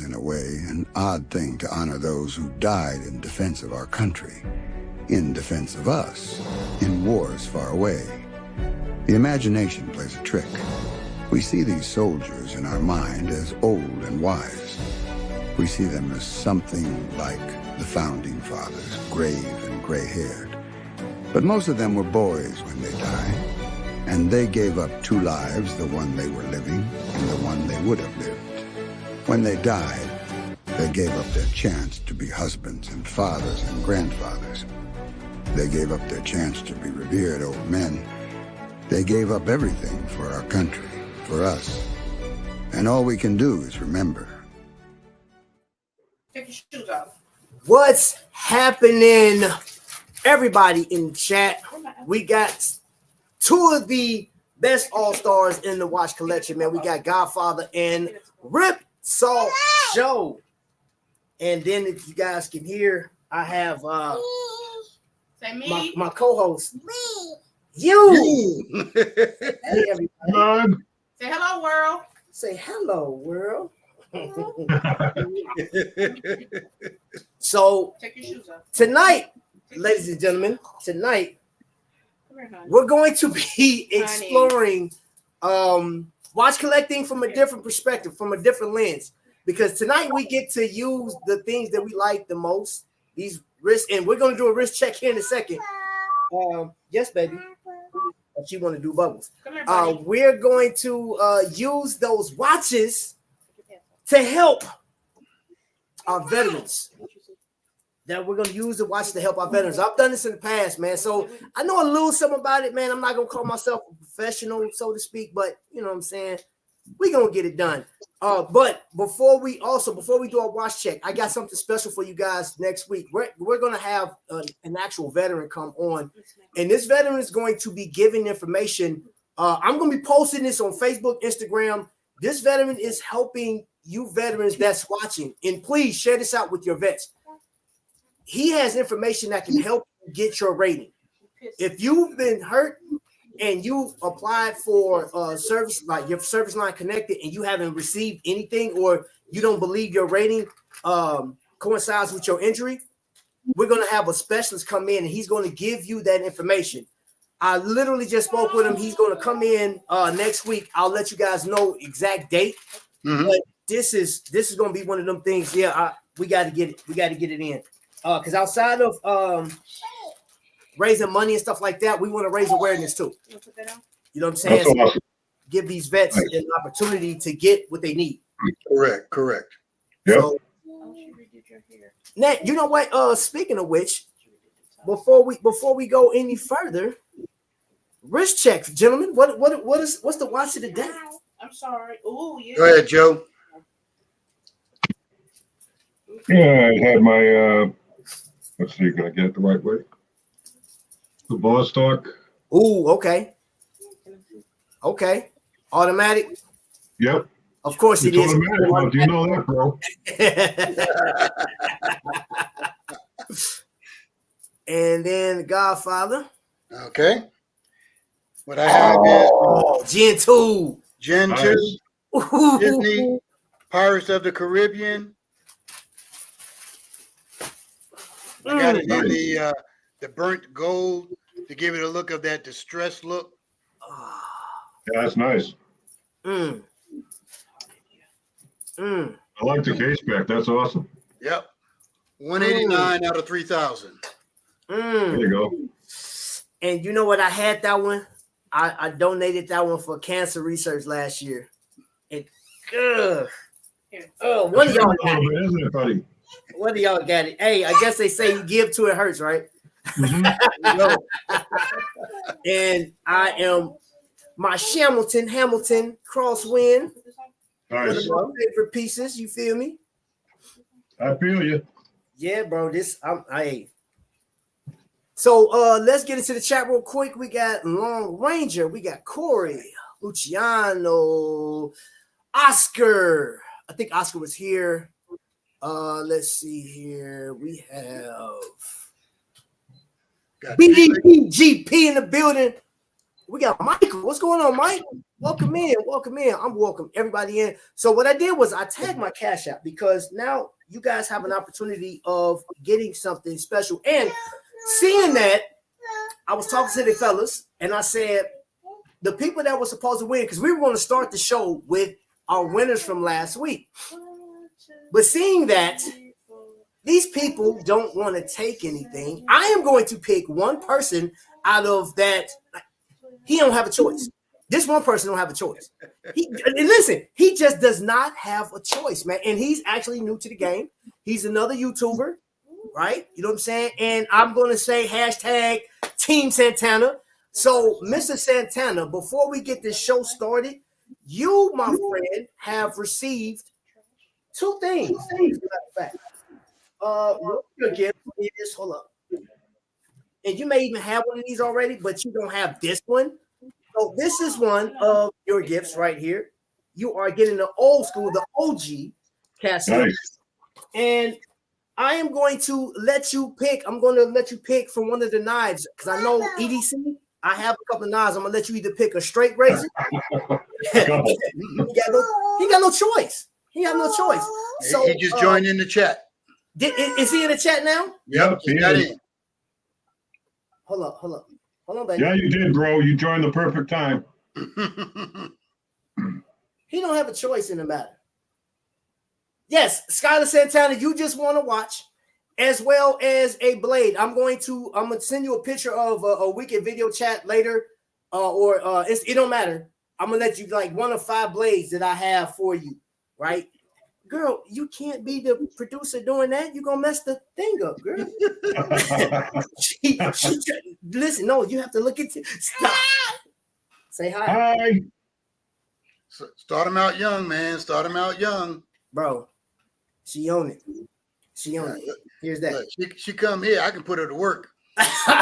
in a way, an odd thing to honor those who died in defense of our country, in defense of us, in wars far away. The imagination plays a trick. We see these soldiers in our mind as old and wise. We see them as something like the founding fathers, grave and gray-haired. But most of them were boys when they died, and they gave up two lives, the one they were living and the one they would have lived. When they died, they gave up their chance to be husbands and fathers and grandfathers. They gave up their chance to be revered old men. They gave up everything for our country, for us. And all we can do is remember. Take your shoes off. What's happening, everybody in chat? We got two of the best all-stars in the watch collection, man. We got Godfather and Rip Salt Show. And then if you guys can hear, I have my co-host. Me. You. Hey, everybody. Say hello, world. Say hello, world. So take your shoes off. Tonight, ladies and gentlemen, tonight we're going to be exploring watch collecting from a different perspective, from a different lens. Because tonight we get to use the things that we like the most, these wrists, and we're going to do a wrist check here in a second. Yes, baby. She want to do bubbles. We're going to use those watches to help our veterans. That we're going to use the watch to help our veterans. I've done this in the past, man. So I know a little something about it, man. I'm not going to call myself a professional, so to speak, but you know what I'm saying? We're going to get it done. But before we do our watch check, I got something special for you guys next week. We're going to have an actual veteran come on, and this veteran is going to be giving information. I'm going to be posting this on Facebook, Instagram. This veteran is helping you veterans that's watching, and please share this out with your vets. He has information that can help you get your rating. If you've been hurt and you applied for service, like your service line connected, and you haven't received anything, or you don't believe your rating coincides with your injury, we're going to have a specialist come in and he's going to give you that information. I literally just spoke with him. He's going to come in next week. I'll let you guys know exact date. Mm-hmm. But this is going to be one of them things. Yeah, we got to get it. We got to get it in. Because outside of raising money and stuff like that, we want to raise awareness too. You know what I'm saying? So awesome. Give these vets an opportunity to get what they need. Correct. Yep. So, now, you know what? Speaking of which, before we go any further, wrist checks, gentlemen. What's the watch of the day? I'm sorry. Oh, yeah. Go ahead, Joe. Yeah, I had my let's see, can I get it the right way? The Boss Talk. Ooh, okay. Automatic. Yep. Of course it is. Automatic. Do you know that, bro? And then the Godfather. Okay. What I have is Gen 2. Gen 2, Disney, Pirates of the Caribbean. I got it in the burnt gold to give it a look of that distressed look. Yeah, that's nice. I like the case back. That's awesome. Yep. 189 out of 3,000. There you go. And you know what? I had that one. I donated that one for cancer research last year. And one of y'all got it. Isn't it, buddy? One of y'all got it. Hey, I guess they say you give to it hurts, right? Mm-hmm. And I am my Hamilton crosswind. Nice. One of my favorite pieces. You feel me? I feel you. Yeah, bro. So let's get into the chat real quick. We got Long Ranger. We got Corey, Luciano, Oscar. I think Oscar was here. Let's see here. We have BDP GP in the building. We got Michael. What's going on, Mike? Welcome in. I'm welcome everybody in. So what I did was I tagged my Cash App because now you guys have an opportunity of getting something special. And seeing that, I was talking to the fellas and I said, the people that were supposed to win, because we were going to start the show with our winners from last week. But seeing that these people don't want to take anything, I am going to pick one person out of that. He don't have a choice. This one person don't have a choice. He just does not have a choice, man. And he's actually new to the game. He's another YouTuber, right? You know what I'm saying? And I'm going to say hashtag Team Santana. So, Mr. Santana, before we get this show started, you, my friend, have received two things. Your gift is, hold up. And you may even have one of these already, but you don't have this one. So this is one of your gifts right here. You are getting the old school, the OG cashapp. Nice. And I am going to let you pick. I'm going to let you pick from one of the knives because I know EDC. I have a couple of knives. I'm going to let you either pick a straight razor. he got no choice. He has no choice. So he just joined in the chat. Is he in the chat now? Yep, he got in. Hold up, baby. Yeah, you did, bro. You joined the perfect time. He don't have a choice in the matter. Yes, Skylar Santana, you just want to watch, as well as a blade. I'm gonna send you a picture of a wicked video chat later, it don't matter. I'm gonna let you like one of 5 blades that I have for you, right? Girl, you can't be the producer doing that. You're gonna mess the thing up, girl. Listen, no, you have to look at it. Stop. Say hi. Hi. Start him out young, man. Start him out young. Bro, she own it. She own it. Here's that. Look, she come here. I can put her to work. I'm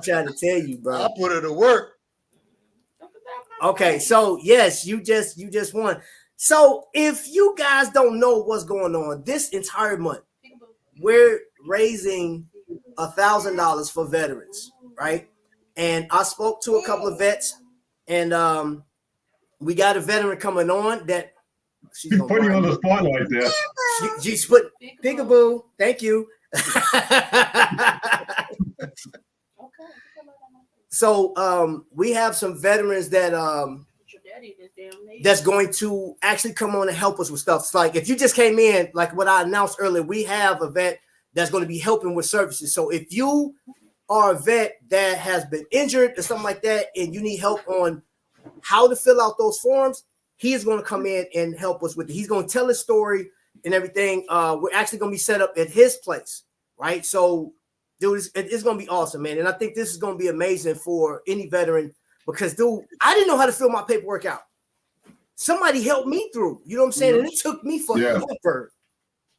trying to tell you, bro. I'll put her to work. Okay, so yes, you just won. So if you guys don't know what's going on, this entire month we're raising $1,000 for veterans, right? And I spoke to a couple of vets, and we got a veteran coming on that she's putting you on the spotlight there. She's put Peekaboo. Thank you. So we have some veterans that that's going to actually come on and help us with stuff. It's like if you just came in, like what I announced earlier, we have a vet that's going to be helping with services. So if you are a vet that has been injured or something like that, and you need help on how to fill out those forms, he is going to come in and help us with it. He's going to tell his story and everything. We're actually going to be set up at his place, right? So dude, it's going to be awesome, man. And I think this is going to be amazing for any veteran because, dude, I didn't know how to fill my paperwork out. Somebody helped me through, you know what I'm saying? And it took me forever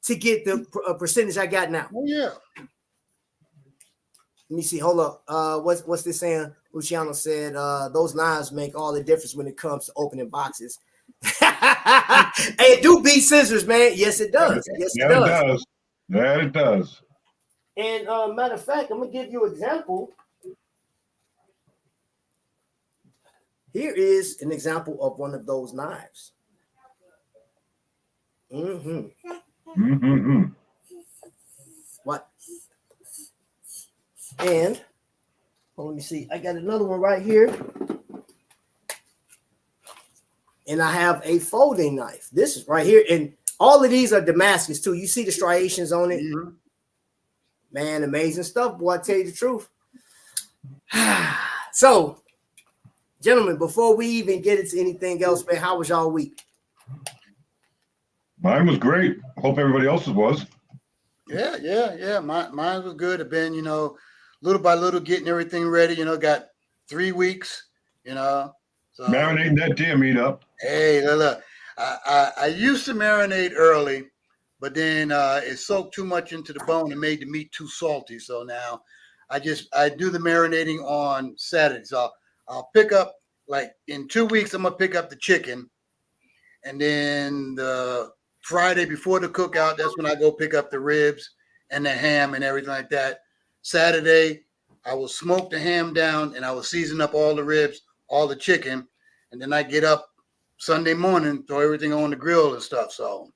to get the percentage I got now. Oh, yeah. Let me see. Hold up. What's this saying? Luciano said, those knives make all the difference when it comes to opening boxes. Hey, it do beat scissors, man. Yes, it does. Yes, it does. That it does. And matter of fact, I'm gonna give you an example. Here is an example of one of those knives. What? And let me see. I got another one right here. And I have a folding knife. This is right here. And all of these are Damascus too. You see the striations on it. Mm-hmm. Man, amazing stuff, boy. I tell you the truth. So, gentlemen, before we even get into anything else, man, how was y'all week? Mine was great. Hope everybody else's was. Yeah. Mine was good. I've been, little by little getting everything ready. Got 3 weeks, So, marinating that deer meat up. Hey, look. I used to marinate early, but then it soaked too much into the bone and made the meat too salty. So now I do the marinating on Saturday. So I'll pick up, like in 2 weeks, I'm going to pick up the chicken. And then the Friday before the cookout, that's when I go pick up the ribs and the ham and everything like that. Saturday, I will smoke the ham down, and I will season up all the ribs, all the chicken, and then I get up Sunday morning, throw everything on the grill and stuff. So,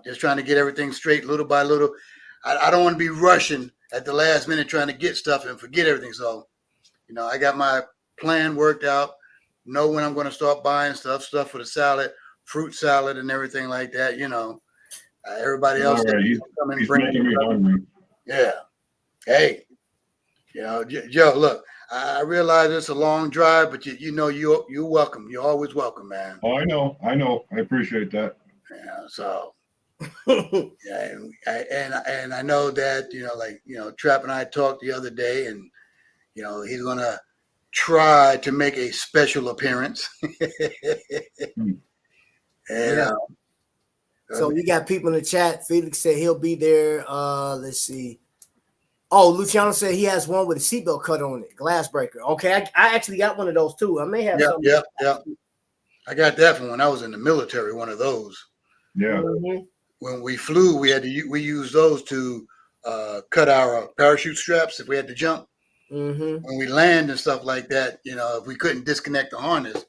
just trying to get everything straight little by little. I don't want to be rushing at the last minute trying to get stuff and forget everything. So, I got my plan worked out, know when I'm going to start buying stuff for the salad, fruit salad and everything like that, everybody else. All right, he's making me hungry. Yeah. Hey, Joe, look, I realize it's a long drive, but you're welcome. You're always welcome, man. Oh, I know. I appreciate that. Yeah. So, yeah. And I know that, Trap and I talked the other day, and, he's going to try to make a special appearance. And, so we got people in the chat. Felix said he'll be there. Let's see. Oh, Luciano said he has one with a seatbelt cut on it, glass breaker. Okay, I actually got one of those too. I may have some. Yeah. I got that from when I was in the military, one of those. Yeah. Mm-hmm. When we flew, we used those to cut our parachute straps if we had to jump. Mm-hmm. When we land and stuff like that, if we couldn't disconnect the harness,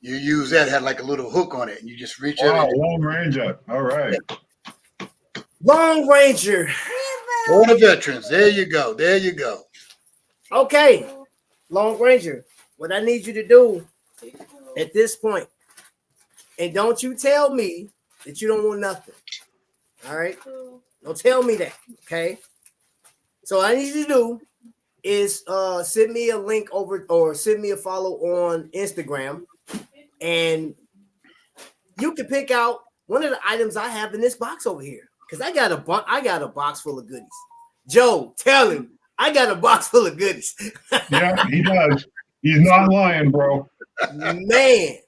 you use that, had like a little hook on it, and you just reach out. Wow, Long Ranger. All right. Long Ranger. For the veterans. There you go. Okay, Long Ranger. What I need you to do at this point, and don't you tell me that you don't want nothing. All right? Don't tell me that. Okay. So what I need you to do is send me a link over or send me a follow on Instagram, and you can pick out one of the items I have in this box over here. Because I got a box full of goodies. Joe, tell him I got a box full of goodies. Yeah, he does. He's not lying, bro. Man.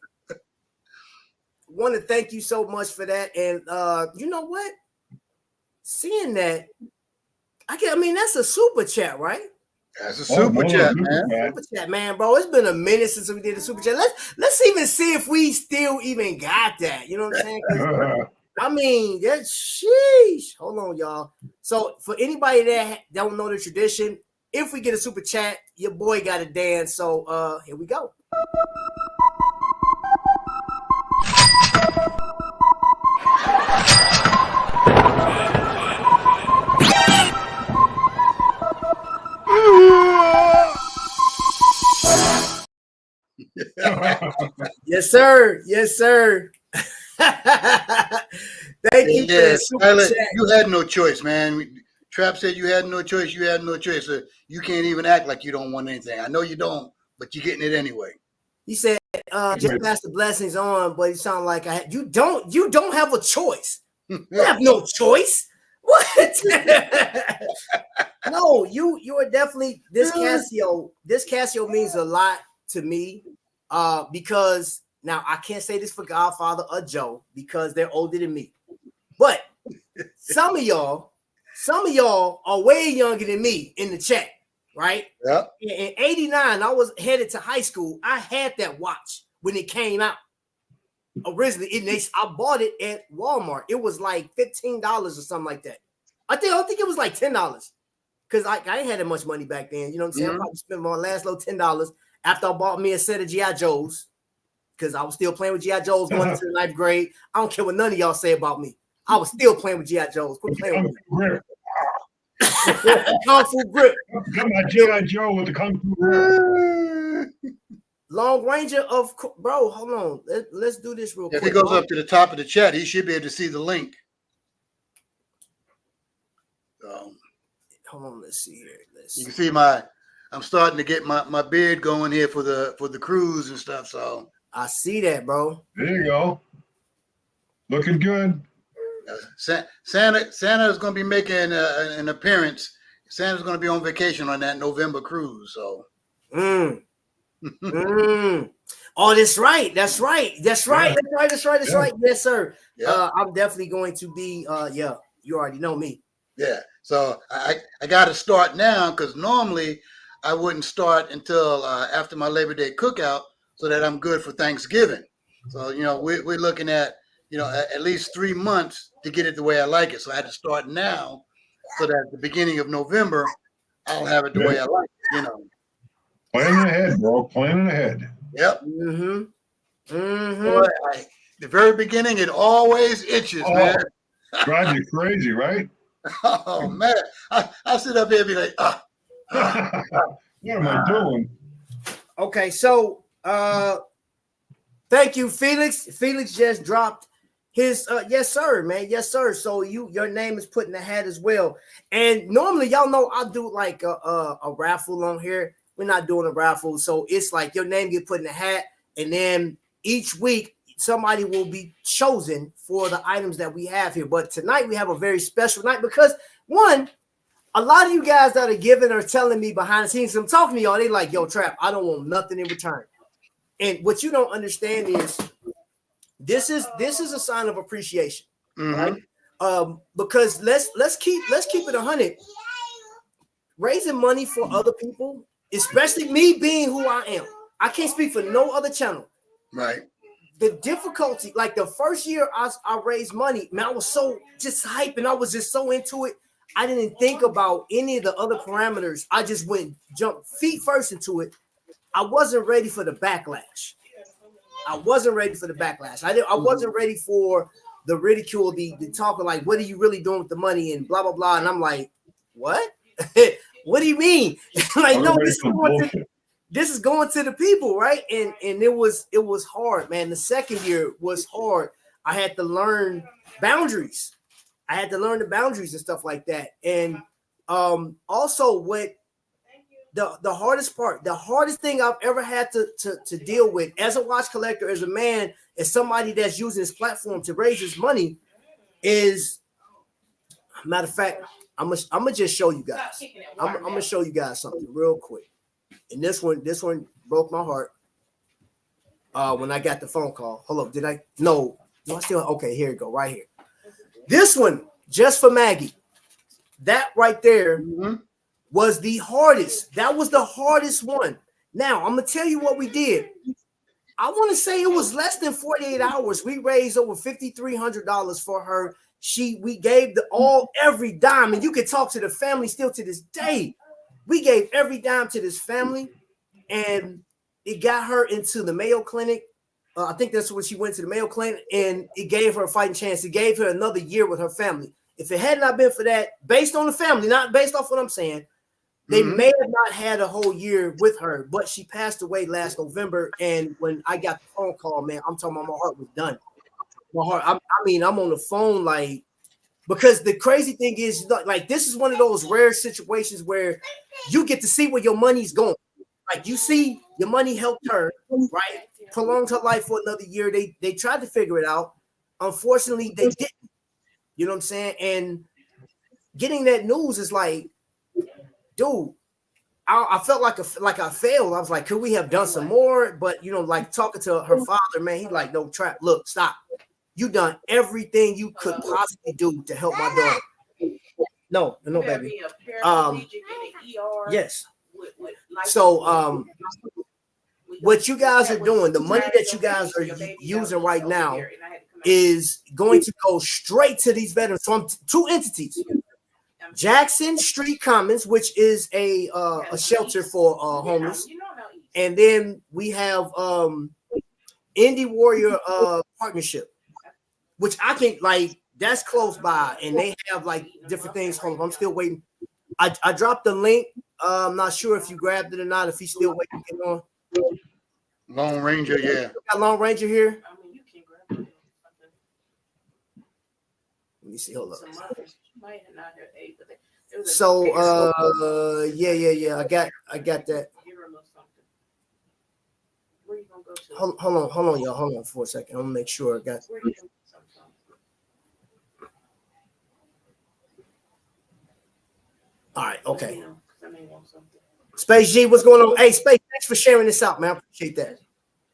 Want to thank you so much for that. And you know what? Seeing that, that's a super chat, right? That's a super chat, man. Super chat, man, bro. It's been a minute since we did a super chat. Let's even see if we still even got that. You know what I'm saying? That's sheesh. Hold on, y'all. So for anybody that don't know the tradition, if we get a super chat, your boy got to dance. So here we go. Yes, sir. Thank you. Yes, you had no choice, man. Trap said you had no choice. You had no choice. So you can't even act like you don't want anything. I know you don't, but you're getting it anyway. He said, "Just pass the blessings on," but it sounded like you don't have a choice. You have no choice. What? No, you are definitely this Casio. This Casio means a lot to me, because now I can't say this for Godfather or Joe because they're older than me, but some of y'all are way younger than me in the chat, right? Yeah. In '89, I was headed to high school. I had that watch when it came out. Originally, I bought it at Walmart. It was like $15 or something like that. I think it was like $10 because I ain't had that much money back then. You know what I'm saying? I probably spent my last little $10 after I bought me a set of G.I. Joes because I was still playing with G.I. Joes going into the 9th grade. I don't care what none of y'all say about me. I was still playing with G.I. Joes. Quit playing with me. Kung Fu grip. Got my G.I. Joe with the Kung Fu grip. Long Ranger of bro, hold on. Let's do this real quick. If he goes up to the top of the chat, he should be able to see the link. Hold on, let's see here. You can see I'm starting to get my beard going here for the cruise and stuff. So I see that, bro. There you go. Looking good. Santa is going to be making an appearance. Santa's going to be on vacation on that November cruise. So. Oh, that's right. That's right. Yes, sir. Yeah. I'm definitely going to be. You already know me. Yeah. So I got to start now because normally I wouldn't start until after my Labor Day cookout so that I'm good for Thanksgiving. So we're looking at at least 3 months to get it the way I like it. So I had to start now so that at the beginning of November I'll have it the way I like it, you know. Planning ahead, bro. Planning ahead. Yep. Mm-hmm. Boy, the very beginning, it always itches, man. Drives you crazy, right? Oh man, I sit up here and be like, what am I doing? Okay, so thank you, Felix. Felix just dropped his yes, sir, man. Yes, sir. So your name is put in the hat as well. And normally, y'all know I do like a raffle on here. We're not doing a raffle, so it's like your name get put in the hat, and then each week somebody will be chosen for the items that we have here. But tonight we have a very special night because one, a lot of you guys that are giving or telling me behind the scenes, I'm talking to y'all, they like, yo, Trap, I don't want nothing in return. And what you don't understand is this is a sign of appreciation, right? Because let's keep it 100. Raising money for other people, especially me being who I am. I can't speak for no other channel. right. The difficulty, like the first year I raised money, man, I was so just hype and I was just so into it. I didn't think about any of the other parameters. I just jumped feet first into it. I wasn't ready for the backlash. I wasn't ready for the backlash. I wasn't ready for the ridicule, the talk of like, what are you really doing with the money and blah, blah, blah. And I'm like, what? What do you mean? Like, no, this is going to the people, right? And it was hard, man. The second year was hard. I had to learn boundaries. I had to learn the boundaries and stuff like that. And also what the hardest part, the hardest thing I've ever had to deal with as a watch collector, as a man, as somebody that's using this platform to raise his money is, matter of fact, I'm gonna just show you guys. I'm gonna show you guys something real quick. And this one broke my heart when I got the phone call. Hold up, did I? No, I still okay. Here you go, right here. This one just for Maggie. That right there was the hardest. That was the hardest one. Now I'm gonna tell you what we did. I want to say it was less than 48 hours. We raised over $5,300 for her. We gave every dime, and you can talk to the family still to this day. We gave every dime to this family, and it got her into the Mayo Clinic. I think that's when she went to the Mayo Clinic, and it gave her a fighting chance. It gave her another year with her family. If it had not been for that, based on the family, not based off what I'm saying, they may have not had a whole year with her, but she passed away last November. And when I got the phone call, man, I'm talking about my heart was done. My heart, I mean, I'm on the phone like, because the crazy thing is, like, this is one of those rare situations where you get to see where your money's going. Like, you see your money helped her, right? Prolonged her life for another year. They tried to figure it out. Unfortunately, they didn't. You know what I'm saying? And getting that news is like, dude, I felt like I failed. I was like, could we have done some more? But, you know, like talking to her father, man, he's like, no, Trap, look, stop. You done everything you could possibly do to help my daughter. No, baby. Yes. So, what you guys are doing, the money that you guys are using right now is going to go straight to these veterans from two entities. Jackson Street Commons, which is a shelter for homeless. And then we have Indie Warrior Partnership, which I can, like, that's close by, and they have like different things. Hold on, I'm still waiting. I dropped the link. I'm not sure if you grabbed it or not. If he's still waiting to get on. Lone Ranger, yeah. Got Lone Ranger here. Let me see. Hold up. So yeah. I got that. Hold on, y'all. Hold on for a second. I'm gonna make sure I got. All right, okay. Space G, what's going on? Hey, Space, thanks for sharing this out, man. I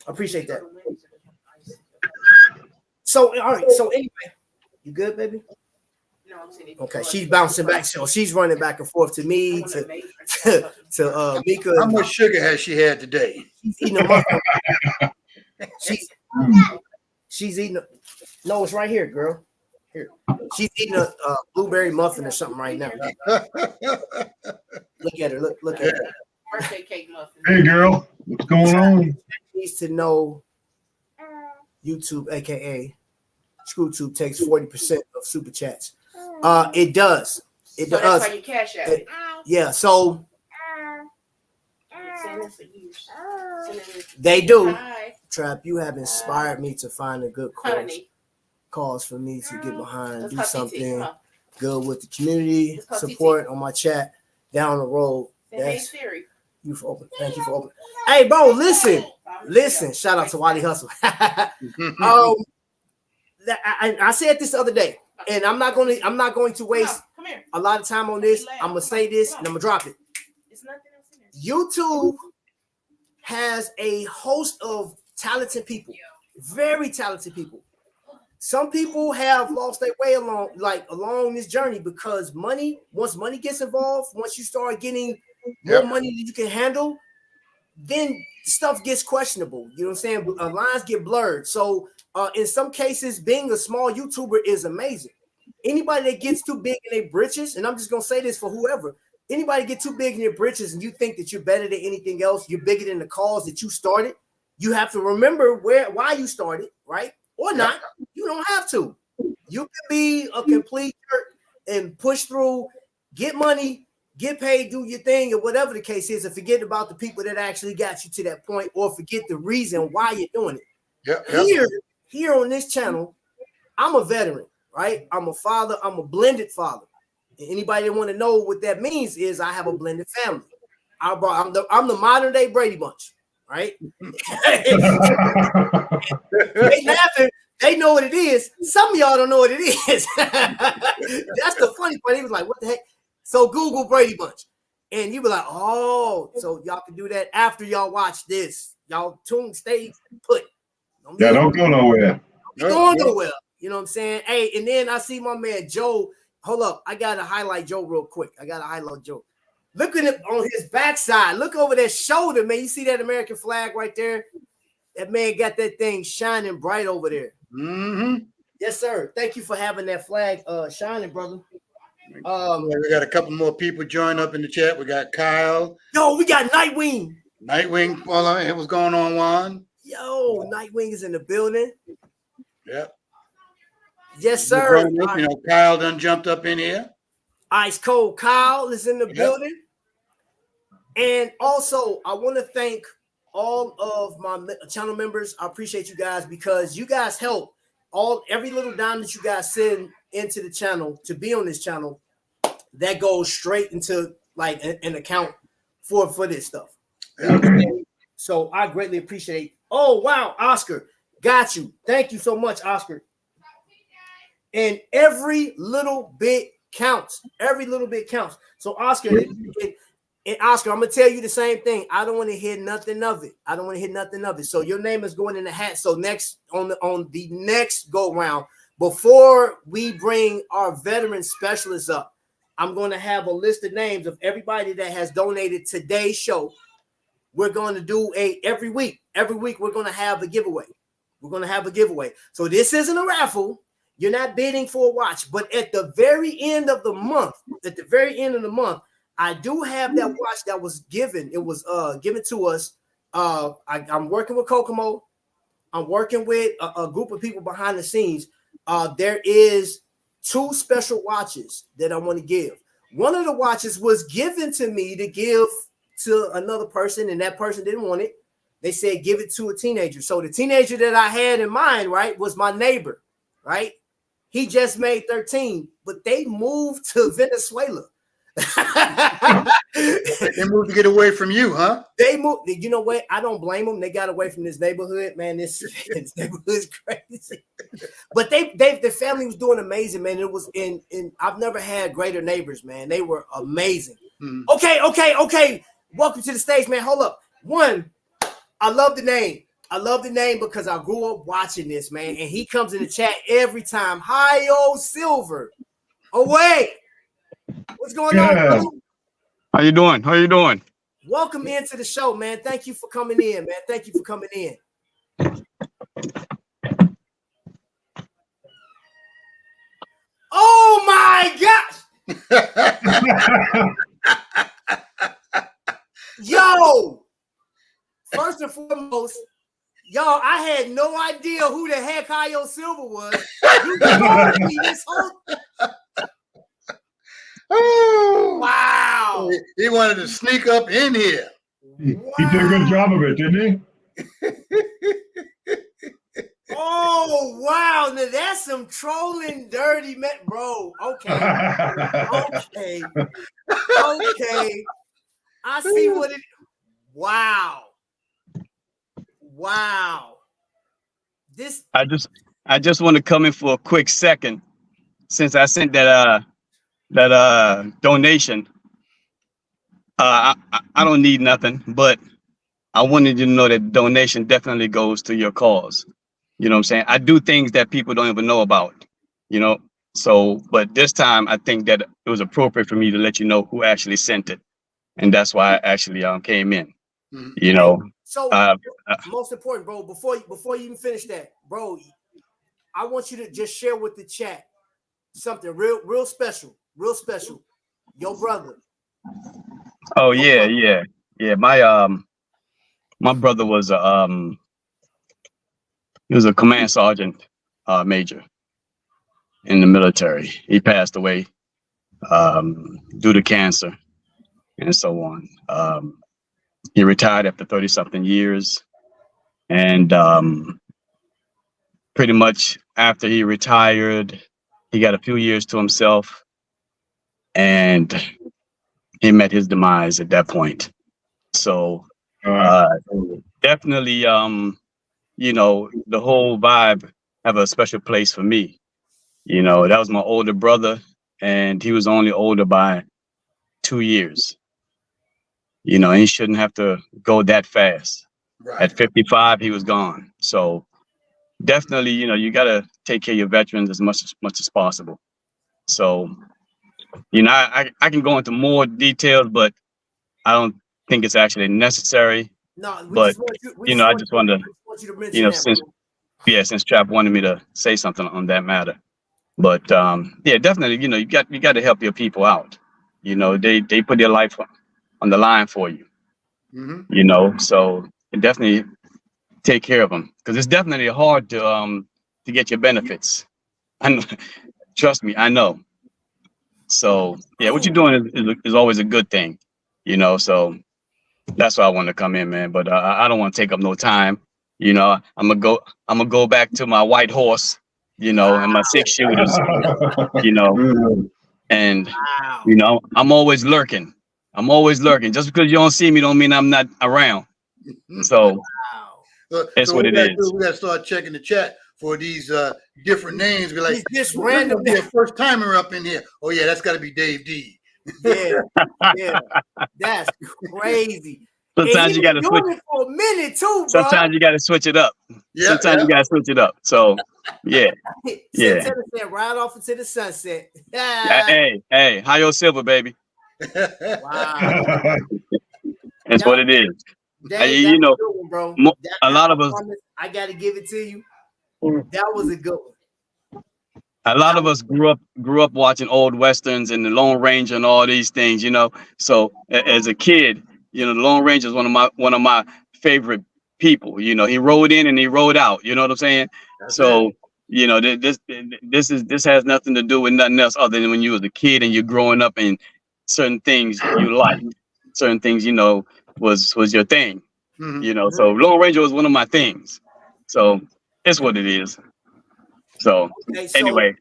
appreciate that. So, all right. So anyway, you good, baby? Okay, she's bouncing back. So she's running back and forth to me, to Mika. How much sugar has she had today? She's eating a muffin. She's eating. No, it's right here, girl. Here. She's eating a blueberry muffin or something right now. Look at her. Look at her. Birthday cake muffin. Hey, girl, what's going on? Needs to know YouTube, aka ScrewTube, takes 40% of super chats. It does. It So does. that's why you cash out it. Yeah. So Send it for years. Send it they do. Hi, Trap, you have inspired me to find a good honey. cause for me to get behind, Let's do call TT, something huh? good with the community, Let's call support on my chat down the road. Say, hey That's Siri. you for open. Thank you for open. Hey, bro, listen. Shout out to Wally Hustle. I said this the other day, and I'm not going to waste Come here. a lot of time on this. I'm gonna say this and I'm gonna drop it. It's nothing else in there. YouTube has a host of talented people, very talented people. Some people have lost their way along this journey because once money gets involved, once you start getting more money than you can handle, then stuff gets questionable. You know what I'm saying? Lines get blurred. So in some cases, being a small YouTuber is amazing. Anybody that gets too big in their britches, and I'm just gonna say this for whoever, anybody get too big in your britches and you think that you're better than anything else, you're bigger than the cause that you started, you have to remember why you started, right? Or not. You don't have to. You can be a complete jerk and push through, get money, get paid, do your thing, or whatever the case is, and forget about the people that actually got you to that point, or forget the reason why you're doing it. Here on this channel, I'm a veteran, right? I'm a father. I'm a blended father. And anybody that want to know what that means is I have a blended family. I'm the modern day Brady Bunch, right? They laughing. They know what it is. Some of y'all don't know what it is. That's the funny part. He was like, "What the heck?" So Google Brady Bunch, and you be like, "Oh, so y'all can do that after y'all watch this. Y'all stay put. Don't go nowhere. Don't go nowhere. You know what I'm saying? Hey, and then I see my man Joe. Hold up, I gotta highlight Joe real quick. Look at him on his backside. Look over that shoulder, man. You see that American flag right there? That man got that thing shining bright over there. Mm-hmm. Yes, sir. Thank you for having that flag shining, brother. We got a couple more people join up in the chat. We got Kyle. Yo, we got Nightwing. What's going on, Juan? Yo, Nightwing is in the building. Yep. Yes, sir. Kyle done jumped up in here. Ice Cold Kyle is in the building. And also, I want to thank all of my channel members. I appreciate you guys because you guys help every little dime that you guys send into the channel to be on this channel. That goes straight into like an account for this stuff. Yeah. So I greatly appreciate. Oh wow, Oscar, got you. Thank you so much, Oscar. And every little bit counts. Every little bit counts. So Oscar, and Oscar, I'm gonna tell you the same thing. I don't want to hear nothing of it. So your name is going in the hat. So next on the next go round, before we bring our veteran specialists up, I'm going to have a list of names of everybody that has donated today's show. We're going to do every week. Every week we're going to have a giveaway. So this isn't a raffle. You're not bidding for a watch, but at the very end of the month, I do have that watch that was given. It was given to us. I'm working with Kokomo. I'm working with a group of people behind the scenes. There is 2 special watches that I want to give. One of the watches was given to me to give to another person, and that person didn't want it. They said give it to a teenager. So the teenager that I had in mind, right, was my neighbor, right? He just made 13, but they moved to Venezuela. They moved to get away from you, huh? They moved. You know what? I don't blame them. They got away from this neighborhood, man. This neighborhood is crazy. But the family was doing amazing, man. It was in I've never had greater neighbors, man. They were amazing. Mm. Okay. Welcome to the stage, man. Hold up. One, I love the name. Because I grew up watching this, man. And he comes in the chat every time. Hi-yo, Silver. Away. What's going on, bro? How you doing? Welcome into the show, man. Thank you for coming in, man. Yo, first and foremost, y'all, I had no idea who the heck Hayo Silver was. You told me this whole. Oh, Wow. he wanted to sneak up in here. He did a good job of it, didn't he? Oh wow! Now that's some trolling, dirty man, bro. Okay, okay, okay. I see what it. Wow, wow. This. I just want to come in for a quick second, since I sent that donation. I don't need nothing, but I wanted you to know that donation definitely goes to your cause. You know what I'm saying? I do things that people don't even know about, you know? So, but this time I think that it was appropriate for me to let you know who actually sent it. And that's why I actually came in, you know? So most important, bro, before you even finish that, bro, I want you to just share with the chat something real special. Your brother. Oh, yeah. My brother was he was a command sergeant major in the military. He passed away due to cancer and so on. He retired after 30-something years. And pretty much after he retired, he got a few years to himself. And he met his demise at that point. So definitely, you know, the whole vibe have a special place for me. You know, that was my older brother, and he was only older by 2 years. You know, he shouldn't have to go that fast. Right. At 55, he was gone. So definitely, you know, you got to take care of your veterans as much as possible. So, you know, I can go into more details, but I don't think it's actually necessary. No, but I just wanted to, you know, since Trap wanted me to say something on that matter. But yeah, definitely, you know, you got to help your people out. You know, they put their life on the line for you. You know, so definitely take care of them, because it's definitely hard to get your benefits. Trust me, I know. So yeah, what you're doing is always a good thing. You know, so that's why I want to come in, man. But I don't want to take up no time. You know, I'm gonna go back to my white horse, you know, and my 6 shooters, you know, and you know, I'm always lurking. Just because you don't see me don't mean I'm not around. So that's what it is. We gotta start checking the chat for these different names. Be like, this random first timer up in here. Oh yeah, that's got to be Dave D. Yeah, that's crazy. Sometimes you got to switch it for a minute too, bro. Sometimes you got to switch it up. You got to switch it up. So yeah, right off into the sunset. Hey, Hayo Silver, baby. Wow, that's what it is. You know, one, bro. A lot of us. I got to give it to you. That was a good one. A lot of us grew up watching old westerns and the Lone Ranger and all these things, you know. So as a kid, you know, the Lone Ranger is one of my favorite people. You know, he rode in and he rode out. You know what I'm saying? You know, this has nothing to do with nothing else other than when you was a kid and you're growing up and certain things you liked, certain things, you know, was your thing. You know, so Lone Ranger was one of my things. So it's what it is. So anyway,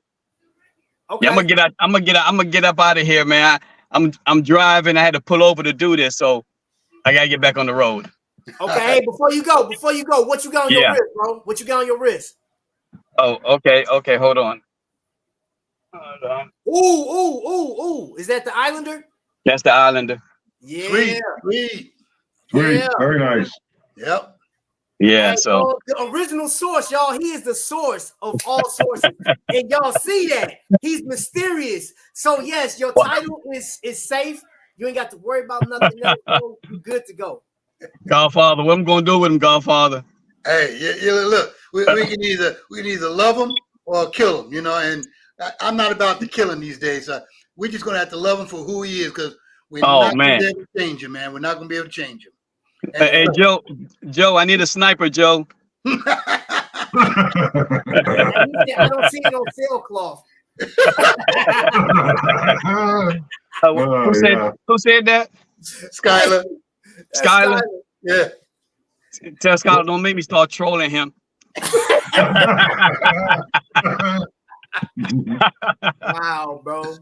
yeah, I'm gonna get up out of here, man. I'm driving. I had to pull over to do this, so I gotta get back on the road. Okay, hey, before you go, what you got on your wrist, bro? What you got on your wrist? Oh, okay, hold on. Ooh. Is that the Islander? That's the Islander. Yeah. Sweet. Yeah. Very nice. Yep. Yeah, hey, so the original source, y'all. He is the source of all sources, and y'all see that he's mysterious. So yes, your title is safe. You ain't got to worry about nothing else. You're good to go. Godfather, what I'm gonna do with him, Godfather? Hey, look, we can either love him or kill him, you know. And I'm not about the killing these days. we're just gonna have to love him for who he is, because we're Oh, not man. gonna be able to change him, man. We're not gonna be able to change him. Hey, Joe, I need a sniper, Joe. I don't see it on sailcloth. Who said that? Skylar. Skylar. Yeah. Tell Skylar, don't make me start trolling him. Wow, bro.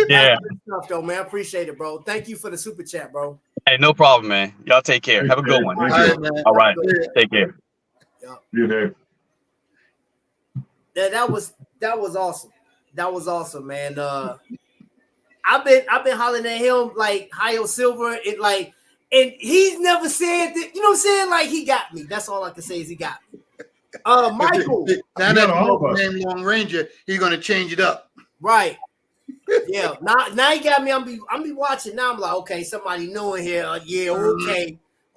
Yeah. Good stuff, though, man. I appreciate it, bro. Thank you for the super chat, bro. Hey, no problem, man. Y'all take care. Have a good one. All right, man. All right. Take care. You Dave. Yeah, that was awesome. That was awesome, man. I've been hollering at him like Hio Silver, and he's never said that, you know what I'm saying? Like, he got me. That's all I can say is he got me. Michael. Now that name Long Ranger, he's gonna change it up. Right. Yeah. Now he got me. I'm be watching. Now I'm like, okay, somebody new in here. Yeah,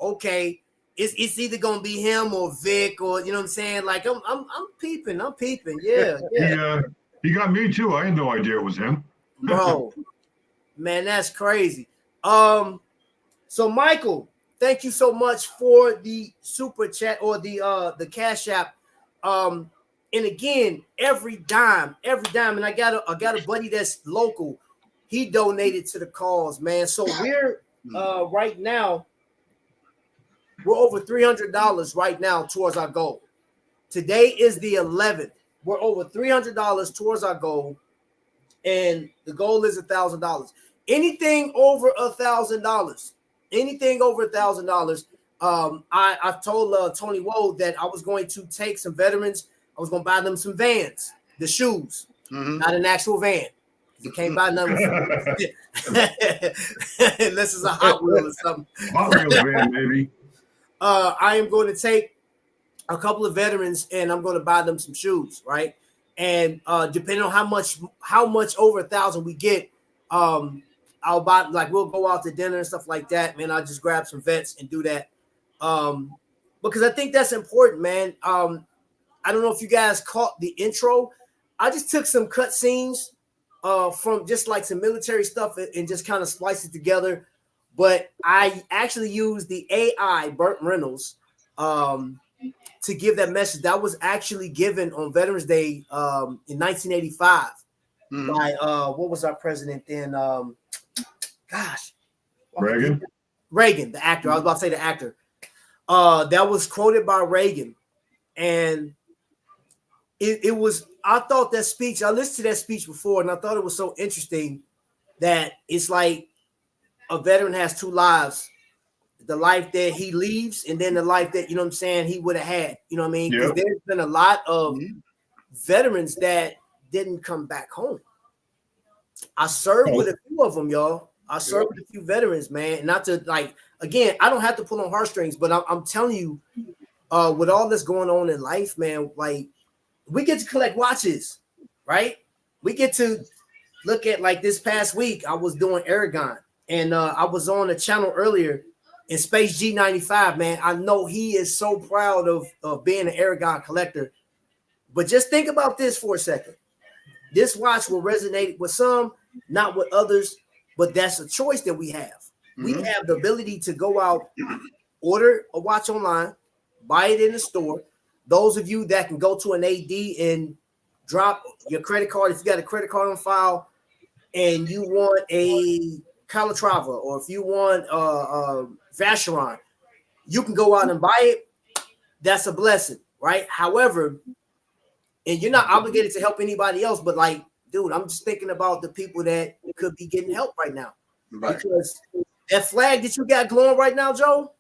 okay. It's either gonna be him or Vic, or you know what I'm saying? Like I'm peeping. Yeah. He got me too. I had no idea it was him. Bro. Man, that's crazy. So Michael, thank you so much for the super chat or the Cash App. And again, every dime, and I got a buddy that's local. He donated to the cause, man. So we're right now, we're over $300 right now towards our goal. Today is the 11th. We're over $300 towards our goal, and the goal is $1,000. Anything over $1,000. Anything over $1,000. I told Tony Woe that I was going to take some veterans. I was going to buy them some Vans, the shoes, not an actual van. You can't buy nothing unless it's a Hot Wheel or something. Hot Wheel van, maybe. I am going to take a couple of veterans and I'm going to buy them some shoes, right? And depending on how much over 1,000 we get, I'll buy, like, we'll go out to dinner and stuff like that, man. I'll just grab some vets and do that. Because I think that's important, man. I don't know if you guys caught the intro. I just took some cut scenes from just like some military stuff and just kind of spliced it together. But I actually used the AI Burt Reynolds to give that message. That was actually given on Veterans Day in 1985 by what was our president then? Reagan, the actor. I was about to say the actor. That was quoted by Reagan, and it was. I thought that speech. I listened to that speech before, and I thought it was so interesting that it's like a veteran has two lives: the life that he leaves, and then the life that, you know what I'm saying, he would have had. You know what I mean? Because there's been a lot of veterans that didn't come back home. I served with a few of them, y'all. I served with a few veterans, man. Not to, like, again, I don't have to pull on heartstrings, but I'm telling you, with all this going on in life, man, like, we get to collect watches, right? We get to look at, like, this past week, I was doing Aragon, and I was on a channel earlier in Space G95, man. I know he is so proud of being an Aragon collector, but just think about this for a second. This watch will resonate with some, not with others, but that's a choice that we have. We have the ability to go out, order a watch online, buy it in the store. Those of you that can go to an AD and drop your credit card, if you got a credit card on file and you want a Calatrava, or if you want Vacheron, you can go out and buy it. That's a blessing, right? However, and you're not obligated to help anybody else, but, like, dude, I'm just thinking about the people that could be getting help right now. Right. Because that flag that you got glowing right now, Joe,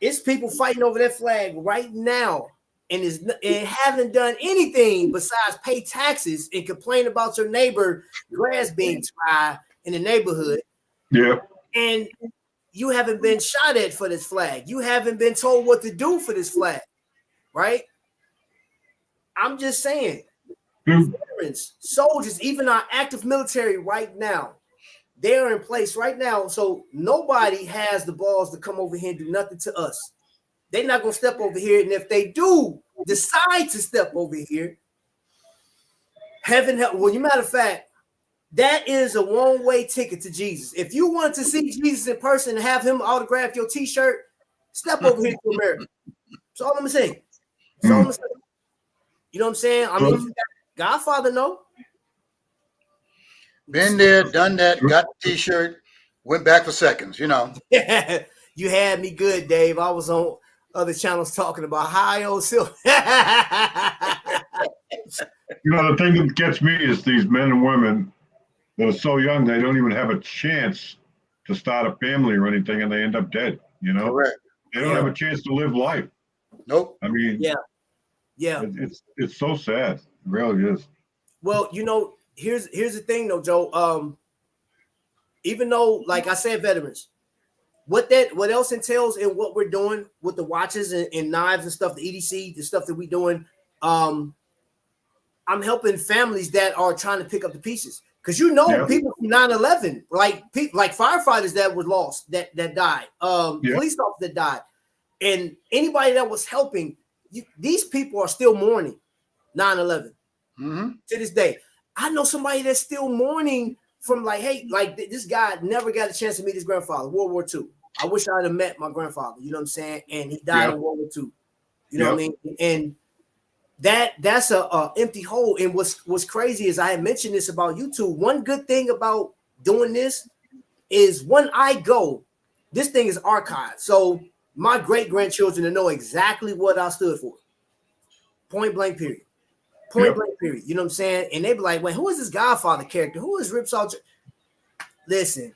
it's people fighting over that flag right now and haven't done anything besides pay taxes and complain about your neighbor grass being too high in the neighborhood. Yeah. And you haven't been shot at for this flag. You haven't been told what to do for this flag, right? I'm just saying, veterans, soldiers, even our active military right now, they're in place right now. So nobody has the balls to come over here and do nothing to us. They're not going to step over here. And if they do decide to step over here, heaven help. Well, you matter of fact, that is a one-way ticket to Jesus. If you want to see Jesus in person and have him autograph your T-shirt, step over here to America. That's all I'm gonna say. That's all I'm gonna say. You know what I'm saying? I mean, Godfather, no. Been there, done that, got the T-shirt, went back for seconds, you know. You had me good, Dave. I was on other channels talking about high old silver. You know, the thing that gets me is these men and women that are so young, they don't even have a chance to start a family or anything, and they end up dead, you know? Correct. They don't have a chance to live life. Nope. I mean, yeah. It's so sad. It really is. Well, you know, here's the thing though, Joe. Even though, like I said, veterans, what else entails in what we're doing with the watches and knives and stuff, the EDC, the stuff that we're doing, I'm helping families that are trying to pick up the pieces. Because people from 9/11, like firefighters that were lost, that died, police officers that died, and anybody that was helping, these people are still mourning 9/11 to this day. I know somebody that's still mourning from this guy never got a chance to meet his grandfather, World War II. I wish I'd have met my grandfather, you know what I'm saying? And he died in World War II. You know what I mean? And that's a empty hole. And what's crazy is I had mentioned this about YouTube. One good thing about doing this is when I go, this thing is archived. So my great-grandchildren will know exactly what I stood for. Point blank period. Point blank period. You know what I'm saying? And they be like, wait, who is this Godfather character? Who is Rip Salt? Listen,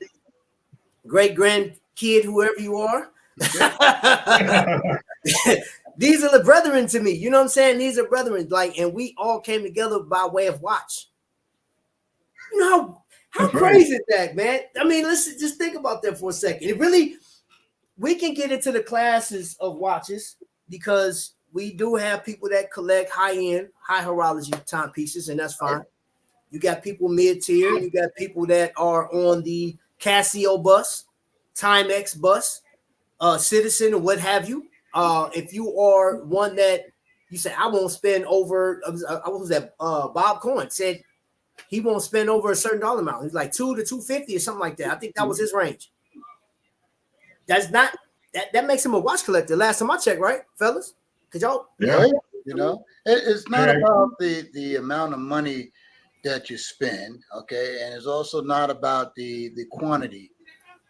great-grandkid, whoever you are. These are the brethren to me. You know what I'm saying? These are brethren. And we all came together by way of watch. You know how crazy is that, man? I mean, let's just think about that for a second. It really, we can get into the classes of watches because we do have people that collect high-end, high horology timepieces, and that's fine. You got people mid-tier. You got people that are on the Casio bus, Timex bus, Citizen, or what have you. If you are one that you say, I won't spend over, what was that? Bob Cohen said he won't spend over a certain dollar amount. He's like $200 to $250 or something like that. I think that was his range. That's not, that makes him a watch collector. Last time I checked, right, fellas? Could y'all? Yeah. You know, it's not about the amount of money that you spend, okay? And it's also not about the quantity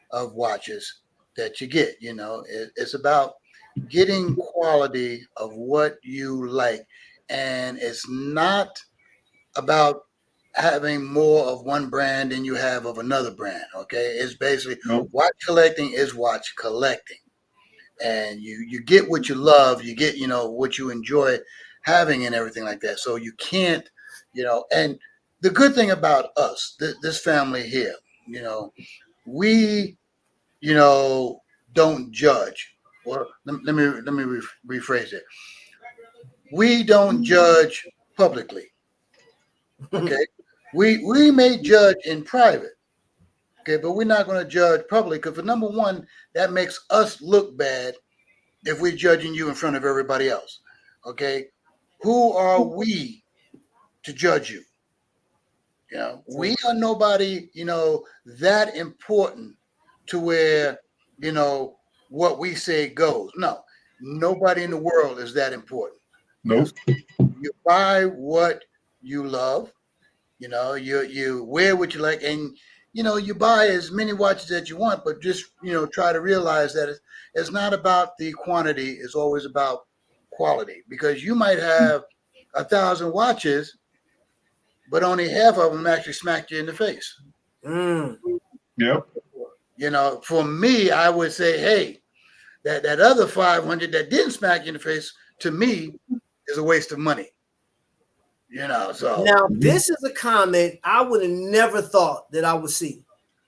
of watches that you get, you know. It's about getting quality of what you like. And it's not about having more of one brand than you have of another brand, okay? It's basically watch collecting is watch collecting. And you get what you love, you get, you know, what you enjoy having and everything like that. So you can't, you know, and the good thing about us, this family here, you know, we, you know, don't judge. Well, let me rephrase it. We don't judge publicly. Okay. We may judge in private. Okay, but we're not going to judge publicly because for number one, that makes us look bad if we're judging you in front of everybody else. Okay, who are we to judge you? You know, we are nobody, you know, that important to where, you know, what we say goes. No, nobody in the world is that important. Nope. You buy what you love. You know, you wear what you like, and you know, you buy as many watches that you want, but just, you know, try to realize that it's not about the quantity, it's always about quality. Because you might have 1,000 watches, but only half of them actually smack you in the face. Yep. You know, for me, I would say, hey, that other 500 that didn't smack you in the face, to me, is a waste of money. You know, so now this is a comment I would have never thought that I would see.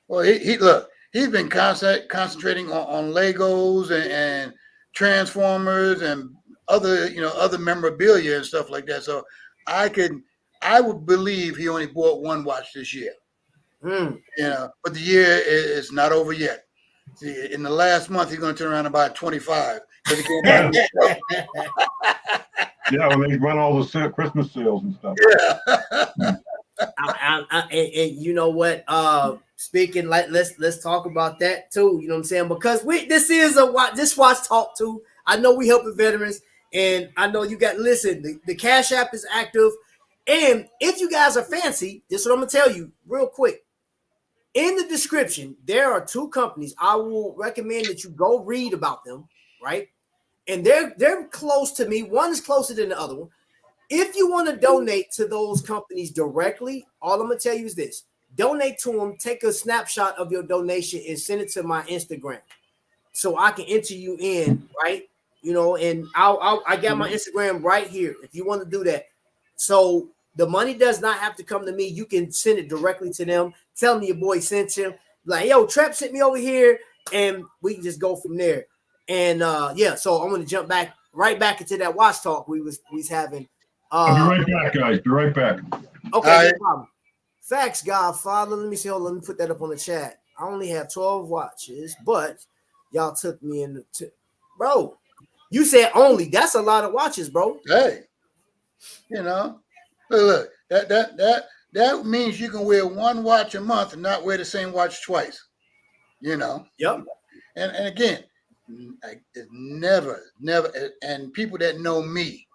Well, he's been concentrating on Legos and Transformers and other memorabilia and stuff like that. So I would believe he only bought one watch this year. You know, but the year is not over yet. See, in the last month, he's going to turn around and buy 25. Yeah, when they run all the Christmas sales and stuff. I'm And you know what? Speaking like let's talk about that too. You know what I'm saying? Because this is this watch talk too. I know we helping veterans, and I know you got the Cash App is active. And if you guys are fancy, this is what I'm gonna tell you real quick. In the description, there are 2 companies. I will recommend that you go read about them, right? And they're close to me. One is closer than the other one. If you want to donate to those companies directly, all I'm gonna tell you is this: donate to them, take a snapshot of your donation and send it to my Instagram so I can enter you in, right? You know, and I got my Instagram right here if you want to do that. So the money does not have to come to me. You can send it directly to them. Tell me your boy sent you. Like, yo, Trap sent me over here, and we can just go from there. And yeah, so I'm gonna jump right back into that watch talk we was having. I'll be right back, guys. Be right back. Okay, no problem. Facts, Godfather. Let me see. Hold on. Let me put that up on the chat. I only have 12 watches, but y'all took me in bro. You said only. That's a lot of watches, bro. Hey, you know, look, that means you can wear one watch a month and not wear the same watch twice. You know. Yep. And again, it's never. And people that know me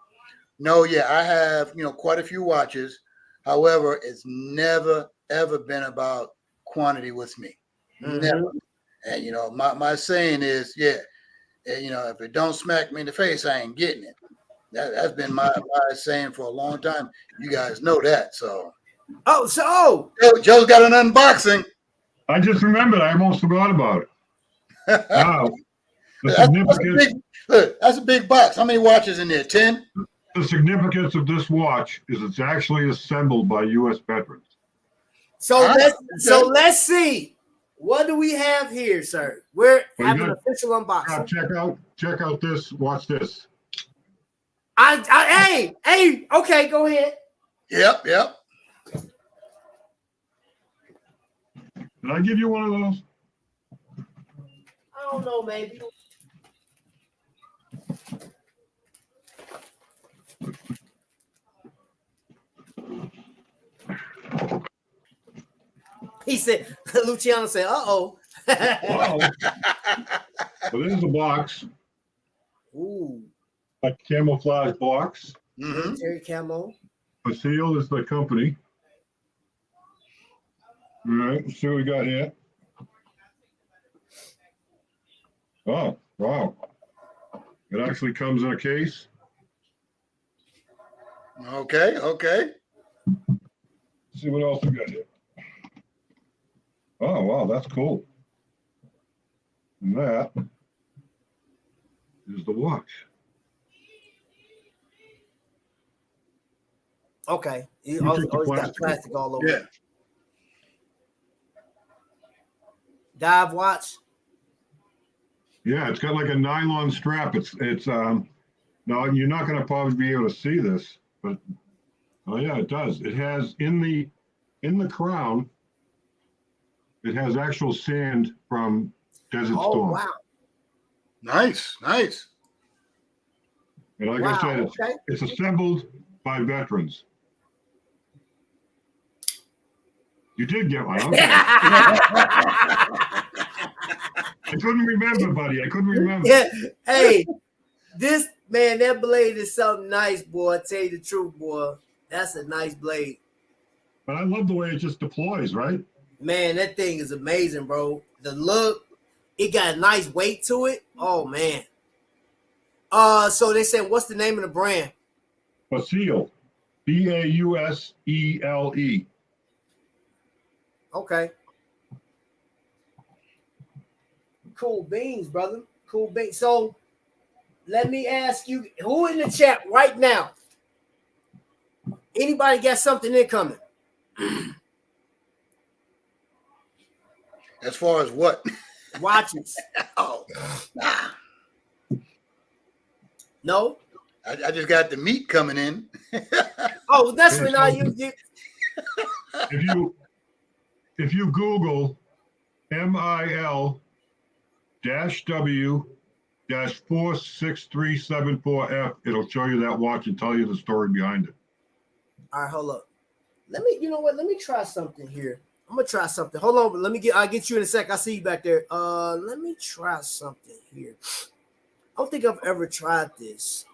know, yeah, I have quite a few watches. However, it's never ever been about quantity with me. Mm-hmm. Never. And my saying is, yeah. If it don't smack me in the face, I ain't getting it. That's been my saying for a long time. You guys know that. So. Joe's got an unboxing. I just remembered. I almost forgot about it. Wow. That's a big box. How many watches in there? 10? The significance of this watch is it's actually assembled by U.S. veterans. So let's see. What do we have here, sir? We're having an official unboxing. Check out this. Watch this. Hey, okay, go ahead. Yep. Did I give you one of those? I don't know, maybe. He said, Luciano said, uh-oh. So this is a box. Ooh. A camouflage box. Military camo. Seal is the company. All right, let's see what we got here. Oh, wow. It actually comes in a case. Okay. Let's see what else we got here. Oh, wow, that's cool. And that is the watch. Okay. He always got plastic all over. Yeah. Dive watch. Yeah, it's got like a nylon strap. It's now you're not going to probably be able to see this, but oh yeah, it does. It has in the crown. It has actual sand from Desert Storm. Wow. Nice. And like I said, it's assembled by veterans. You did get one. Okay. I couldn't remember, buddy. I couldn't remember. Yeah. Hey, that blade is something nice, boy. I tell you the truth, boy. That's a nice blade. But I love the way it just deploys, right? Man, that thing is amazing, bro. The look, it got a nice weight to it. Oh man. So they said, what's the name of the brand? Bausele. Bausele. Okay. Cool beans, brother. Cool beans. So let me ask you, who in the chat right now? Anybody got something incoming? As far as what? Watches. Oh, nah. No? I just got the meat coming in. Oh, that's when you if you Google MIL-W-46374F, it'll show you that watch and tell you the story behind it. All right, hold up. Let me, you know what? Let me try something here. I'm gonna try something. Hold on, I'll get you in a sec. I see you back there. Let me try something here. I don't think I've ever tried this.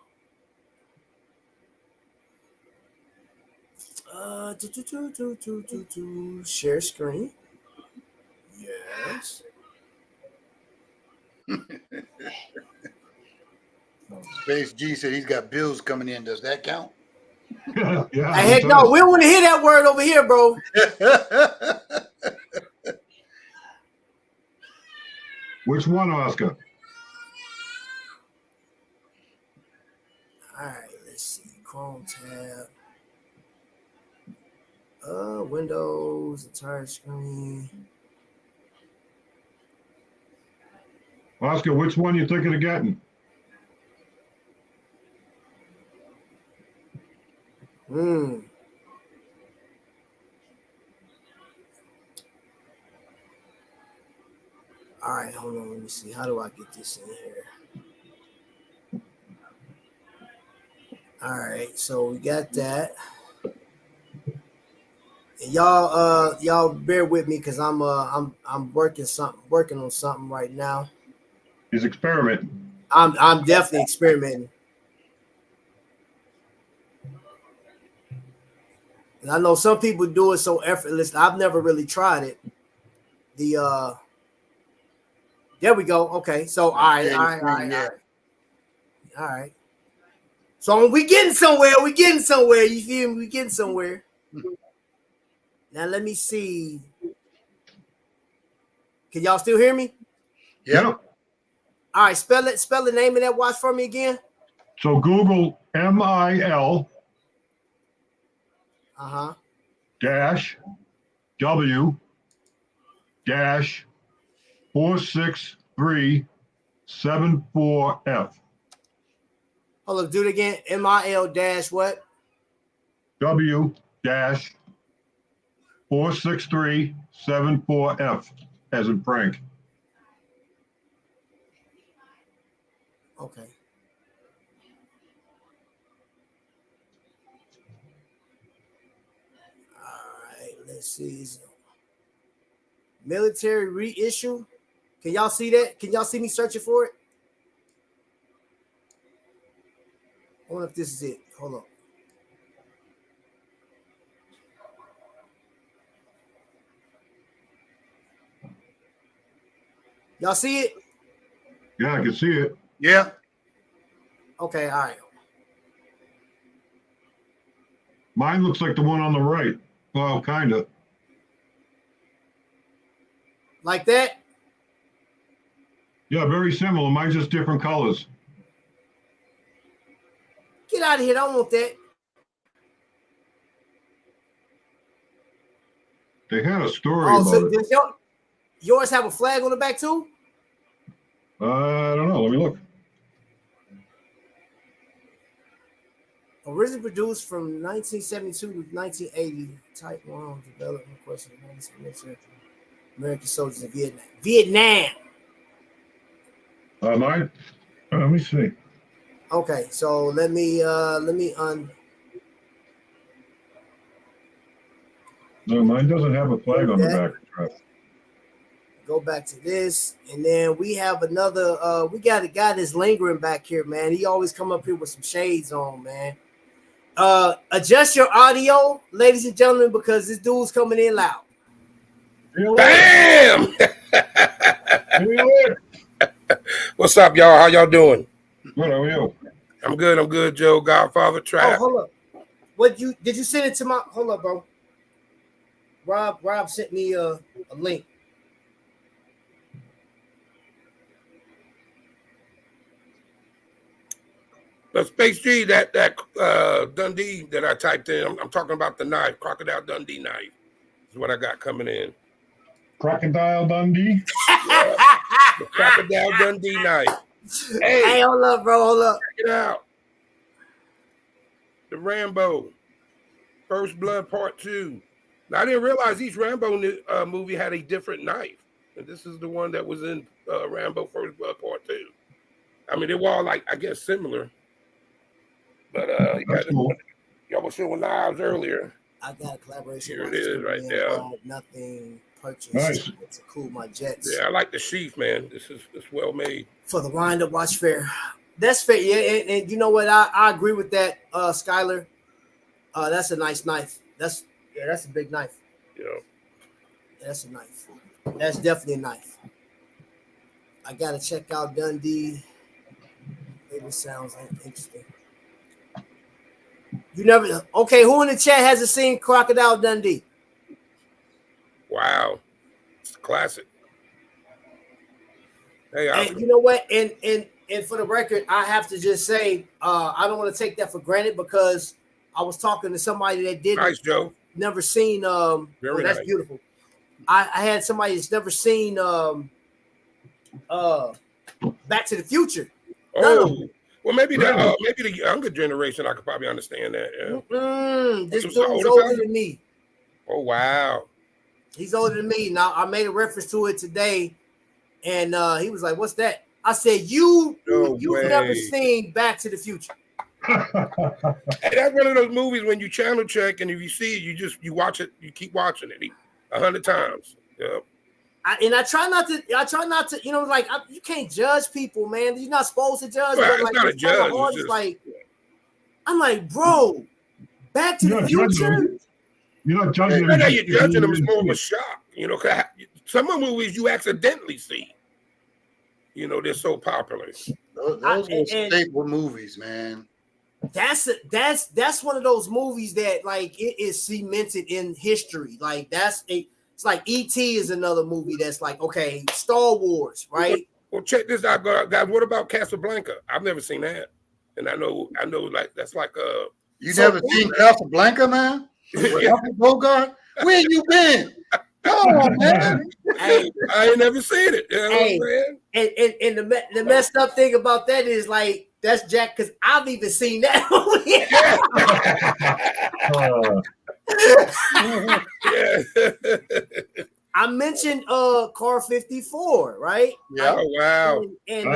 Share screen. Yes. Space G said he's got bills coming in. Does that count? Yeah. Heck no, we don't want to hear that word over here, bro. Which one, Oscar? All right, let's see. Chrome tab. Windows, entire screen. Oscar, which one you thinking of getting? All right, hold on. Let me see. How do I get this in here? All right, so we got that. And y'all bear with me because I'm working on something right now. He's experimenting. I'm definitely experimenting. And I know some people do it so effortless. I've never really tried it. There we go. Okay, so all right. So we getting somewhere. You feel me? We getting somewhere. Now let me see. Can y'all still hear me? Yeah. All right, spell the name of that watch for me again. So Google MIL dash W dash 46374F. Hold up, do it again. MIL dash what? W dash 46374F, as in Frank. Okay. All right, let's see. Military reissue. Can y'all see that? Can y'all see me searching for it? I wonder if this is it. Hold on. Y'all see it? Yeah, I can see it. Yeah. Okay, all right. Mine looks like the one on the right. Well, kind of. Like that? Yeah, very similar. Mine's just different colors. Get out of here. I don't want that. They had a story about So it. does yours have a flag on the back too? I don't know. Let me look. Originally produced from 1972 to 1980, Type 1 development question American soldiers in Vietnam. Mine? Let me see. Okay, so let me No, mine doesn't have a flag on the back. go back to this, and then we have another. We got a guy that's lingering back here, man. He always come up here with some shades on, man. Adjust your audio, ladies and gentlemen, because this dude's coming in loud. Bam! What's up, y'all? How y'all doing? Good, how are you? I'm good, Joe. Godfather Trap. Oh, hold up. Did you send it to my? Hold up, bro. Rob sent me a link. The Space G, that Dundee that I typed in. I'm talking about the knife, Crocodile Dundee knife. Is what I got coming in. Crocodile Dundee. Yeah. The Crocodile Dundee knife. Hey, hold up, bro. Hold up. Check it out. The Rambo, First Blood Part 2. Now, I didn't realize each Rambo movie had a different knife, and this is the one that was in Rambo First Blood Part 2. I mean, they were all like, I guess, similar. But That's cool. y'all were showing knives earlier. I got a collaboration. Here it is right there. Nothing purchased. Nice. To cool my jets. Yeah, I like the sheath, man. It's well made. For the wind-up watch fair. That's fair. Yeah, and you know what? I agree with that, Skylar. That's a nice knife. That's a big knife. Yeah. That's a knife. That's definitely a knife. I gotta check out Dundee. It sounds interesting. You never okay? Who in the chat hasn't seen Crocodile Dundee? Wow, it's a classic. Hey, and you know what? And for the record, I have to just say, I don't want to take that for granted because I was talking to somebody that didn't. Nice, Joe. Never seen. Very that's nice. Beautiful. I had somebody that's never seen Back to the Future. Oh, well, maybe the younger generation I could probably understand that. Yeah. This dude's older than me. Oh wow, he's older than me. Now I made a reference to it today, and he was like, "What's that?" I said, "You've never seen Back to the Future." Hey, that's one of those movies when you channel check and if you see it, you watch it, you keep watching it 100 times. Yeah. I try not to, you know, like you can't judge people, man. You're not supposed to judge. Well, but it's like, not a judge. It's just, like, I'm like, bro, Back to the Future. You're not judging them. You're judging them is more of a shock. You know, some of the movies you accidentally see. You know, they're so popular. Those are staple movies, man. That's one of those movies that like it is cemented in history. Like it's like E.T. is another movie that's like, okay, Star Wars, right? Well, check this out, guys. What about Casablanca? I've never seen that, and I know, like that's like You never seen Casablanca, man? Bogart, where you been? Come on, man. Hey, I ain't never seen it. You know what I'm saying? And the messed up thing about that is like that's Jack, because I've even seen that movie. I mentioned Car 54, right? Yeah. Oh wow. And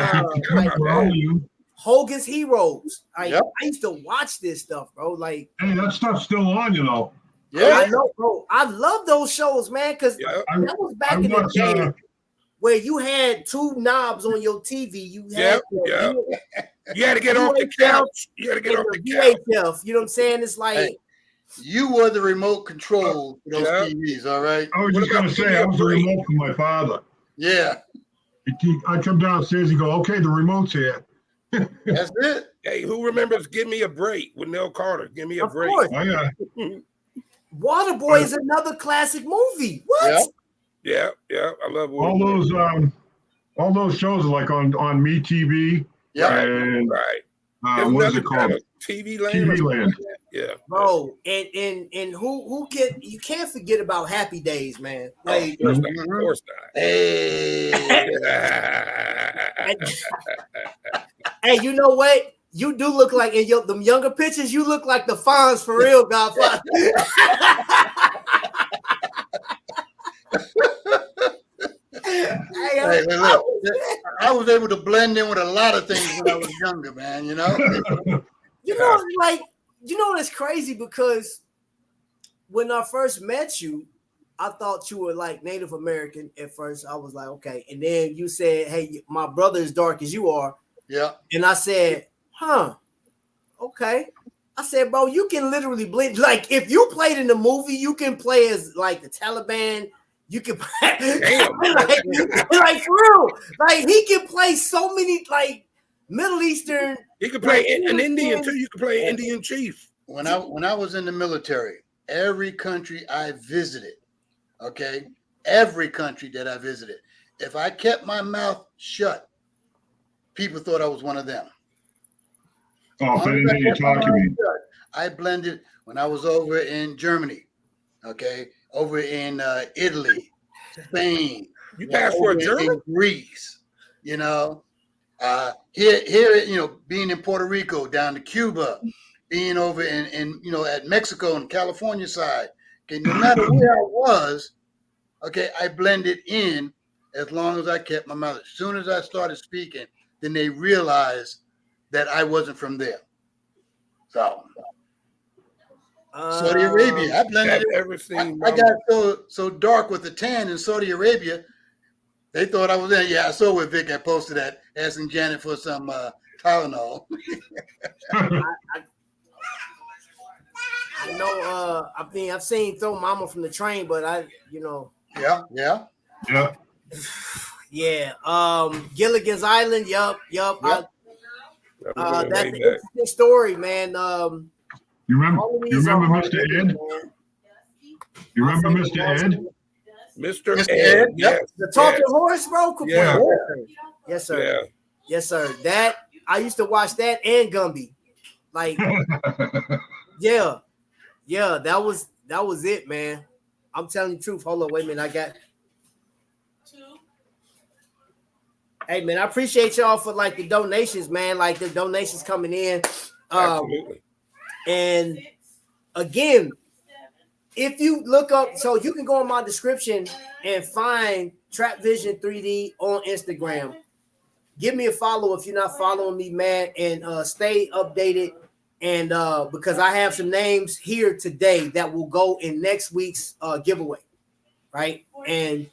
Hogan's Heroes. I used to watch this stuff, bro. Like, hey, that stuff's still on, you know. Yeah, I know, bro. I love those shows, man, because that was back in the day where you had two knobs on your TV. You had you had to get off the couch. You had to get off the couch. VHF, you know what I'm saying? It's like you were the remote control for those TVs, all right? I was just going to say, I was the remote for my father. Yeah. I come downstairs and go, okay, the remote's here. That's it. Hey, who remembers Give Me a Break with Nell Carter? Give Me a Break. Course. Oh, yeah. Waterboy is another classic movie. What? Yeah. I love Waterboy. All those shows are like on MeTV. Yeah. Right. What is it called? TV Land. TV Land. Yeah. Bro, and who you can't forget about Happy Days, man. Like, of course not. Hey. Hey, you know what? You do look like in them younger pictures. You look like the Fonz for real, Godfather. Hey, look, I was able to blend in with a lot of things when I was younger, man. You know. You know what's crazy, because when I first met you, I thought you were like Native American at first. I was like, okay, and then you said, "Hey, my brother is dark as you are." Yeah. And I said, "Huh, okay." I said, "Bro, you can literally blend. Like, if you played in the movie, you can play as like the Taliban. You can play like for real. Like, he can play so many like Middle Eastern. He could play an Indian too. You could play an Indian chief. When I was in the military, every country I visited, okay, every country that I visited, if I kept my mouth shut, people thought I was one of them. Oh, if I didn't hear you talk to me. I blended when I was over in Germany, okay, over in Italy, Spain. You passed for a German? Greece, you know. Here, you know, being in Puerto Rico, down to Cuba, being over in you know, at Mexico and California side. Okay, no matter where I was, okay, I blended in as long as I kept my mouth. As soon as I started speaking, then they realized that I wasn't from there. So Saudi Arabia. I blended Have it. ever seen? I got so dark with the tan in Saudi Arabia. They thought I was there. Yeah, I saw where Vic had posted that, asking Janet for some Tylenol. I know. I mean, I've seen Throw Mama from the Train, but Yeah. Yeah. Gilligan's Island. Yup. Yep. That's an interesting story, man. You remember Mr. Ed? You remember Mr. Ed? Mr. Mr. Ed. Ed, Yes. The talking horse, bro. Yeah. Yes, sir. Yeah. Yes, sir. That I used to watch that and Gumby. Like, yeah. That was it, man. I'm telling you the truth. Hold on, wait a minute. I got. Hey, man, I appreciate y'all for like the donations, man. Like the donations coming in. Absolutely. And again, if you look up, so you can go in my description and find Trap Vision 3D on Instagram. Give me a follow if you're not following me, man, and stay updated. And because I have some names here today that will go in next week's giveaway, right? And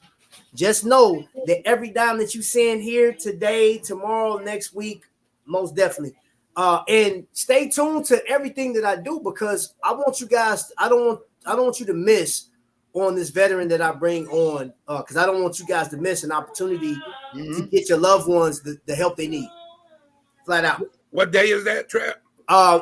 just know that every dime that you send here today, tomorrow, next week, most definitely. And stay tuned to everything that I do, because I want you guys. I don't want you to miss on this veteran that I bring on, because I don't want you guys to miss an opportunity to get your loved ones the help they need. Flat out. What day is that, Trap?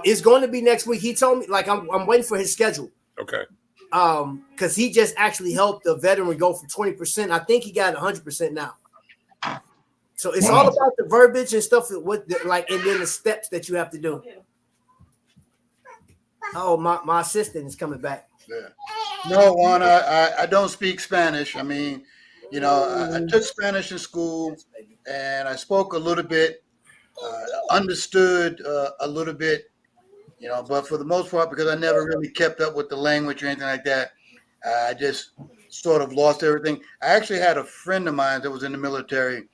It's going to be next week. He told me, like, I'm waiting for his schedule. Okay. Because he just actually helped the veteran go from 20%. I think he got 100% now. So it's all about the verbiage and stuff with and then the steps that you have to do. Oh, my assistant is coming back. Yeah. No, Juan, I don't speak Spanish. I mean, I took Spanish in school, and I spoke a little bit, understood a little bit, but for the most part, because I never really kept up with the language or anything like that, I just sort of lost everything. I actually had a friend of mine that was in the military.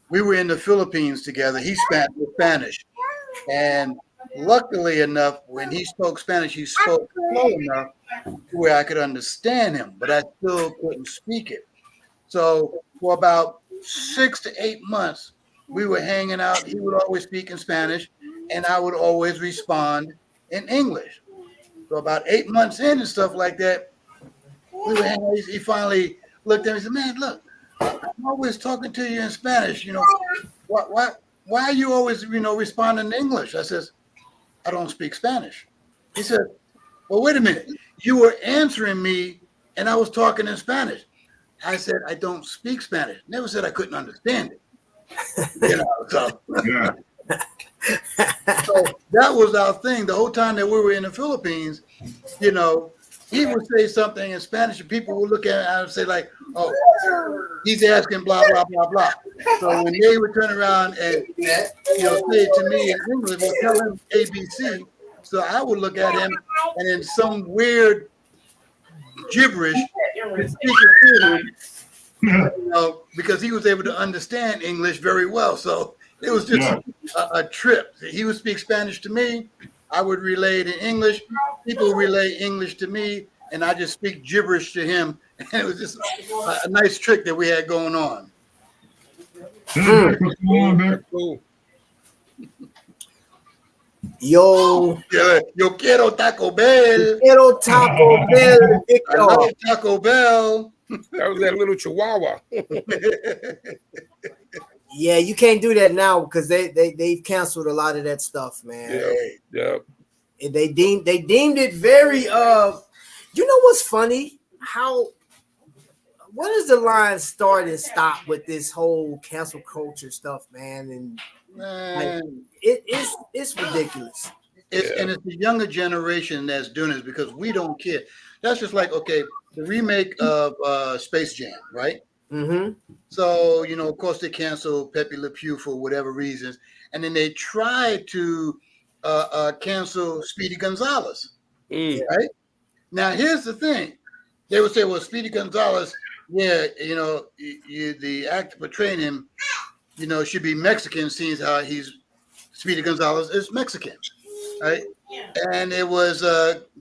We were in the Philippines together. He spoke Spanish, and luckily enough, when he spoke Spanish, he spoke slow enough where I could understand him, but I still couldn't speak it. So for about 6 to 8 months, we were hanging out. He would always speak in Spanish, and I would always respond in English. So about 8 months in and stuff like that, we were hanging out. He finally looked at me and said, "Man, look, I'm always talking to you in Spanish. Why are you always, responding in English?" I says, "I don't speak Spanish." He said, "Well, wait a minute. You were answering me, and I was talking in Spanish." I said, "I don't speak Spanish." Never said I couldn't understand it. So. Yeah. So that was our thing. The whole time that we were in the Philippines, he would say something in Spanish, and people would look at it and say, like, "Oh, he's asking blah, blah, blah, blah." So when they would turn around and, say it to me in English, we'll tell him ABC. So I would look at him, and in some weird gibberish, speak it to him, because he was able to understand English very well. So it was just a trip. He would speak Spanish to me. I would relay it in English. People would relay English to me, and I just speak gibberish to him. And it was just a nice trick that we had going on. Hey, Vic, what's going on, Vic? Cool. Yo Quiero Taco Bell. quiero Taco Bell. I love Taco Bell. That was that little chihuahua. Yeah, you can't do that now because they've canceled a lot of that stuff, man. Yeah. And they deemed it very what's funny? What does the line start and stop with this whole cancel culture stuff, man? And it's ridiculous. And it's the younger generation that's doing this because we don't care. That's just like, okay, the remake of Space Jam, right? Mm-hmm. So, of course, they canceled Pepe Le Pew for whatever reasons. And then they tried to cancel Speedy Gonzalez, right? Now, here's the thing. They would say, well, Speedy Gonzalez, the actor portraying him, should be Mexican, seeing how Speedy Gonzalez is Mexican, right? and it was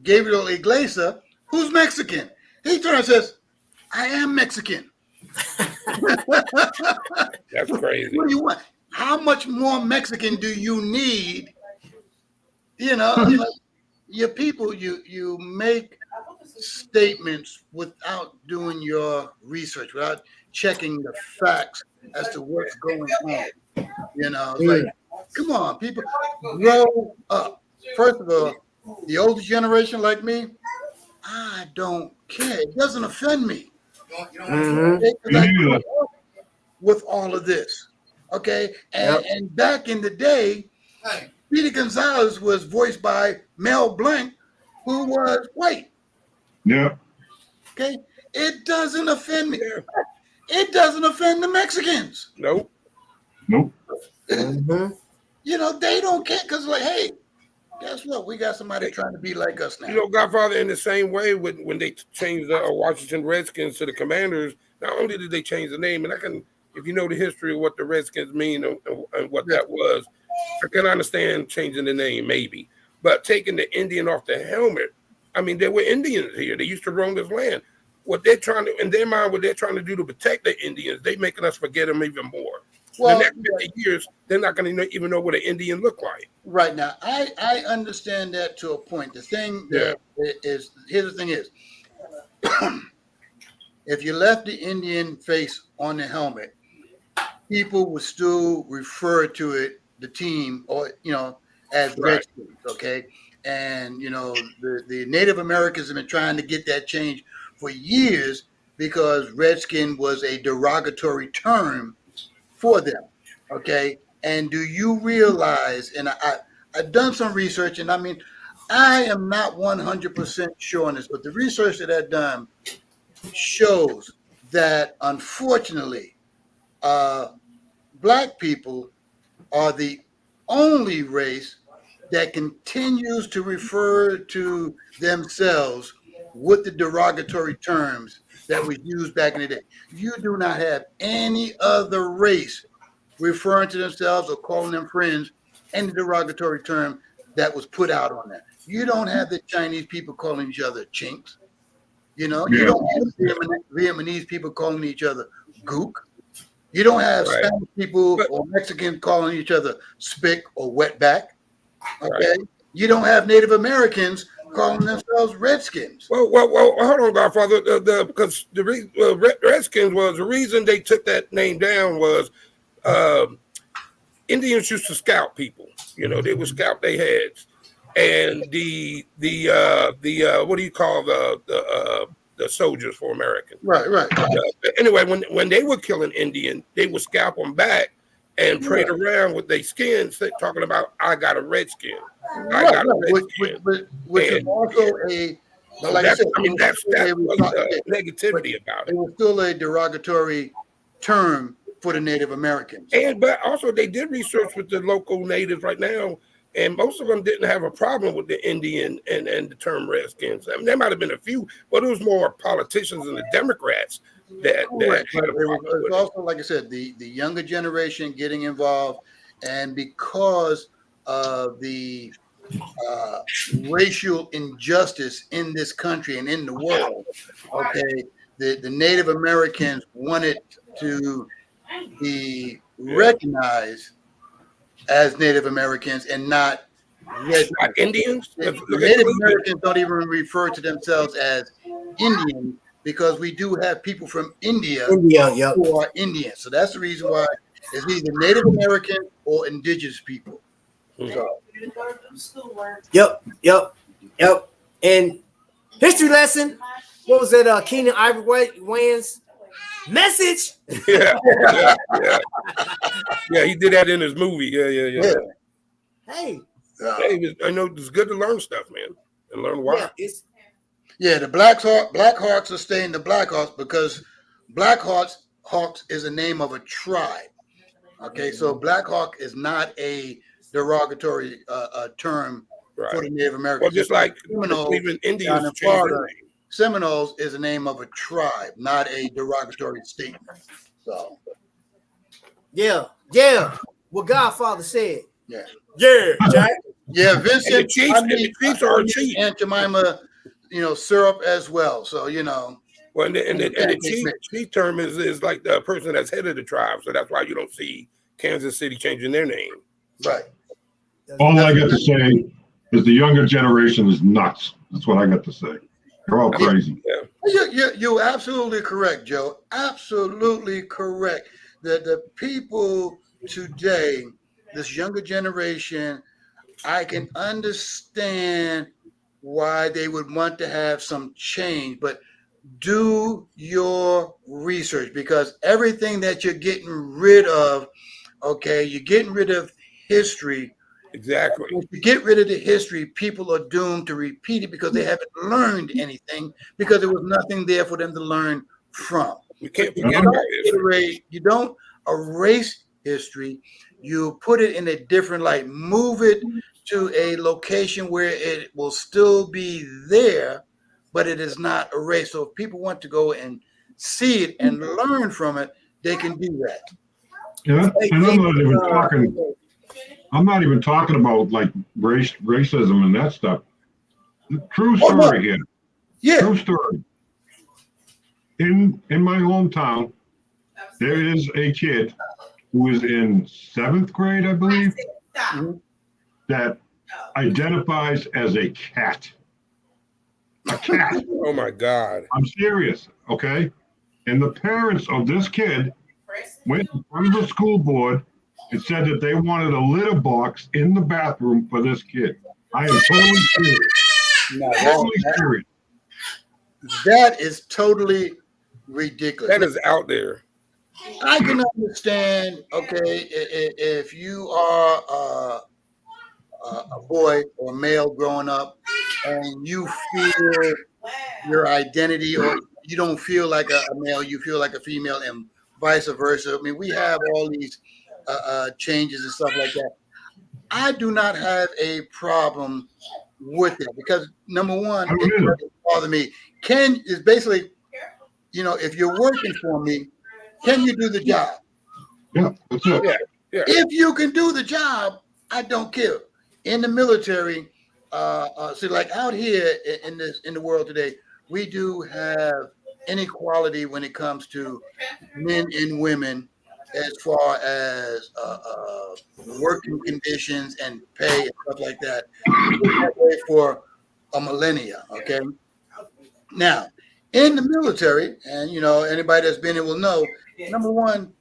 Gabriel Iglesias, who's Mexican. He turns and says, "I am Mexican." That's crazy. What do you want? How much more Mexican do you need? You know, your people, you make statements without doing your research, without checking the facts as to what's going on. You know, it's like, come on, people, grow up. First of all, the older generation like me, I don't care. It doesn't offend me. Because I grew up with all of this. Okay. And back in the day, Peter Gonzalez was voiced by Mel Blanc, who was white. Yeah. Okay. It doesn't offend me. It doesn't offend the Mexicans. Nope. You know, they don't care because, like, hey, guess what? We got somebody trying to be like us now. You know, Godfather, in the same way, when they changed the Washington Redskins to the Commanders, not only did they change the name, and I can, if you know the history of what the Redskins mean and what that was, I can understand changing the name maybe, but taking the Indian off the helmet, I mean, there were Indians here. They used to roam this land. What they're trying to, in their mind, what they're trying to do to protect the Indians, they making us forget them even more. Well, the next 50 years, they're not going to even know what an Indian look like. Right now, I understand that to a point. The thing that is, here's the thing is, if you left the Indian face on the helmet, people would still refer to it, the team, or, you know, as Redskins, okay? And, you know, the Native Americans have been trying to get that change for years because Redskin was a derogatory term for them, okay? And do you realize, and I've done some research, and I mean, I am not 100% sure on this, but the research that I've done shows that, unfortunately, Black people are the only race that continues to refer to themselves with the derogatory terms that was used back in the day. You do not have any other race referring to themselves or calling them friends any derogatory term that was put out on that. You don't have the Chinese people calling each other chinks. You know, you don't have Vietnamese people calling each other gook. You don't have Spanish people or Mexicans calling each other spick or wetback. Okay, you don't have Native Americans calling themselves Redskins. Well, hold on, Godfather. Because the Redskins was the reason they took that name down was Indians used to scalp people. You know, they would scalp their heads, and the what do you call the soldiers for Americans? Right. Anyway, when they were killing Indian, they would scalp them back and parade around with their skins, talking about, I got a redskin. I got a redskin. Which is also a, like I said, that's negativity about it. It was still a derogatory term for the Native Americans. But also they did research with the local natives right now, and most of them didn't have a problem with the Indian and the term Redskins. I mean, there might have been a few, but it was more politicians and the Democrats that had a problem with it. Also, like I said, the younger generation getting involved, and because of the racial injustice in this country and in the world, okay, the Native Americans wanted to be recognized as Native Americans and not like Indians. The Native Americans don't even refer to themselves as Indian because we do have people from India who are Indian. So that's the reason why it's either Native American or indigenous people. So. Yep. And history lesson. What was it? Keenan Ivory Wayans message. Yeah, he did that in his movie. Yeah. Hey, I know it's good to learn stuff, man, and learn why. The Black Hawks are staying the Black Hawks because Black Hawks is a name of a tribe. Okay, so Black Hawk is not a derogatory term for the Native Americans. Well, just like Seminoles, even Indians in Florida, Seminoles is a name of a tribe, not a derogatory statement. So, yeah. What Godfather said. Yeah, Jack. Yeah, Vincent. And the Chiefs are cheap. Aunt Jemima, syrup as well. So Well, and the chief term is like the person that's head of the tribe. So that's why you don't see Kansas City changing their name. Right. All I got to say is the younger generation is nuts. That's what I got to say. They're all crazy. Yeah. You're absolutely correct, Joe. Absolutely correct. The people today, this younger generation, I can understand why they would want to have some change, but do your research, because everything that you're getting rid of, okay, you're getting rid of history. Exactly. If you get rid of the history, people are doomed to repeat it because they haven't learned anything, because there was nothing there for them to learn from. You can't forget about history. You don't erase history. You put it in a different light. Move it to a location where it will still be there, but it is not erased. So if people want to go and see it and learn from it, they can do that. Yeah, and I'm not even talking about like racism and that stuff. True story here. Yeah. True story. In my hometown, there is a kid who is in 7th grade, I believe, that identifies as a cat. A cat. Oh my God. I'm serious, okay? And the parents of this kid went in front of the school board and said that they wanted a litter box in the bathroom for this kid. I am totally serious. Totally serious. That is totally ridiculous. That is out there. I can understand, okay, if you are a boy or male growing up and you feel your identity, or you don't feel like a male, you feel like a female, and vice versa. I mean, we have all these changes and stuff like that. I do not have a problem with it because, number one, it doesn't bother me. Is basically, if you're working for me, can you do the job? Yeah, that's it. Yeah. If you can do the job, I don't care. In the military, so like out here in the world today, we do have inequality when it comes to men and women as far as working conditions and pay and stuff like that. That way for a millennia, okay? Now, in the military, and anybody that's been in will know, number one,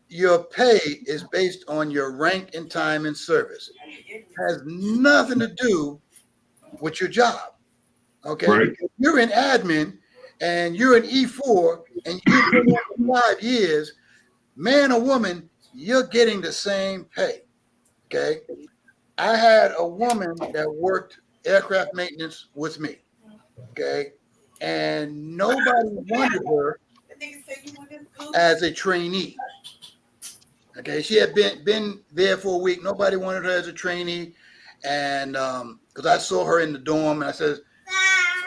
your pay is based on your rank and time in service. It has nothing to do with your job. Okay. Right. If you're in admin and you're an E4 and you've been there for 5 years, man or woman, you're getting the same pay. Okay. I had a woman that worked aircraft maintenance with me. Okay. And nobody wanted her as a trainee. Okay, she had been there for a week. Nobody wanted her as a trainee, and because I saw her in the dorm, and I said,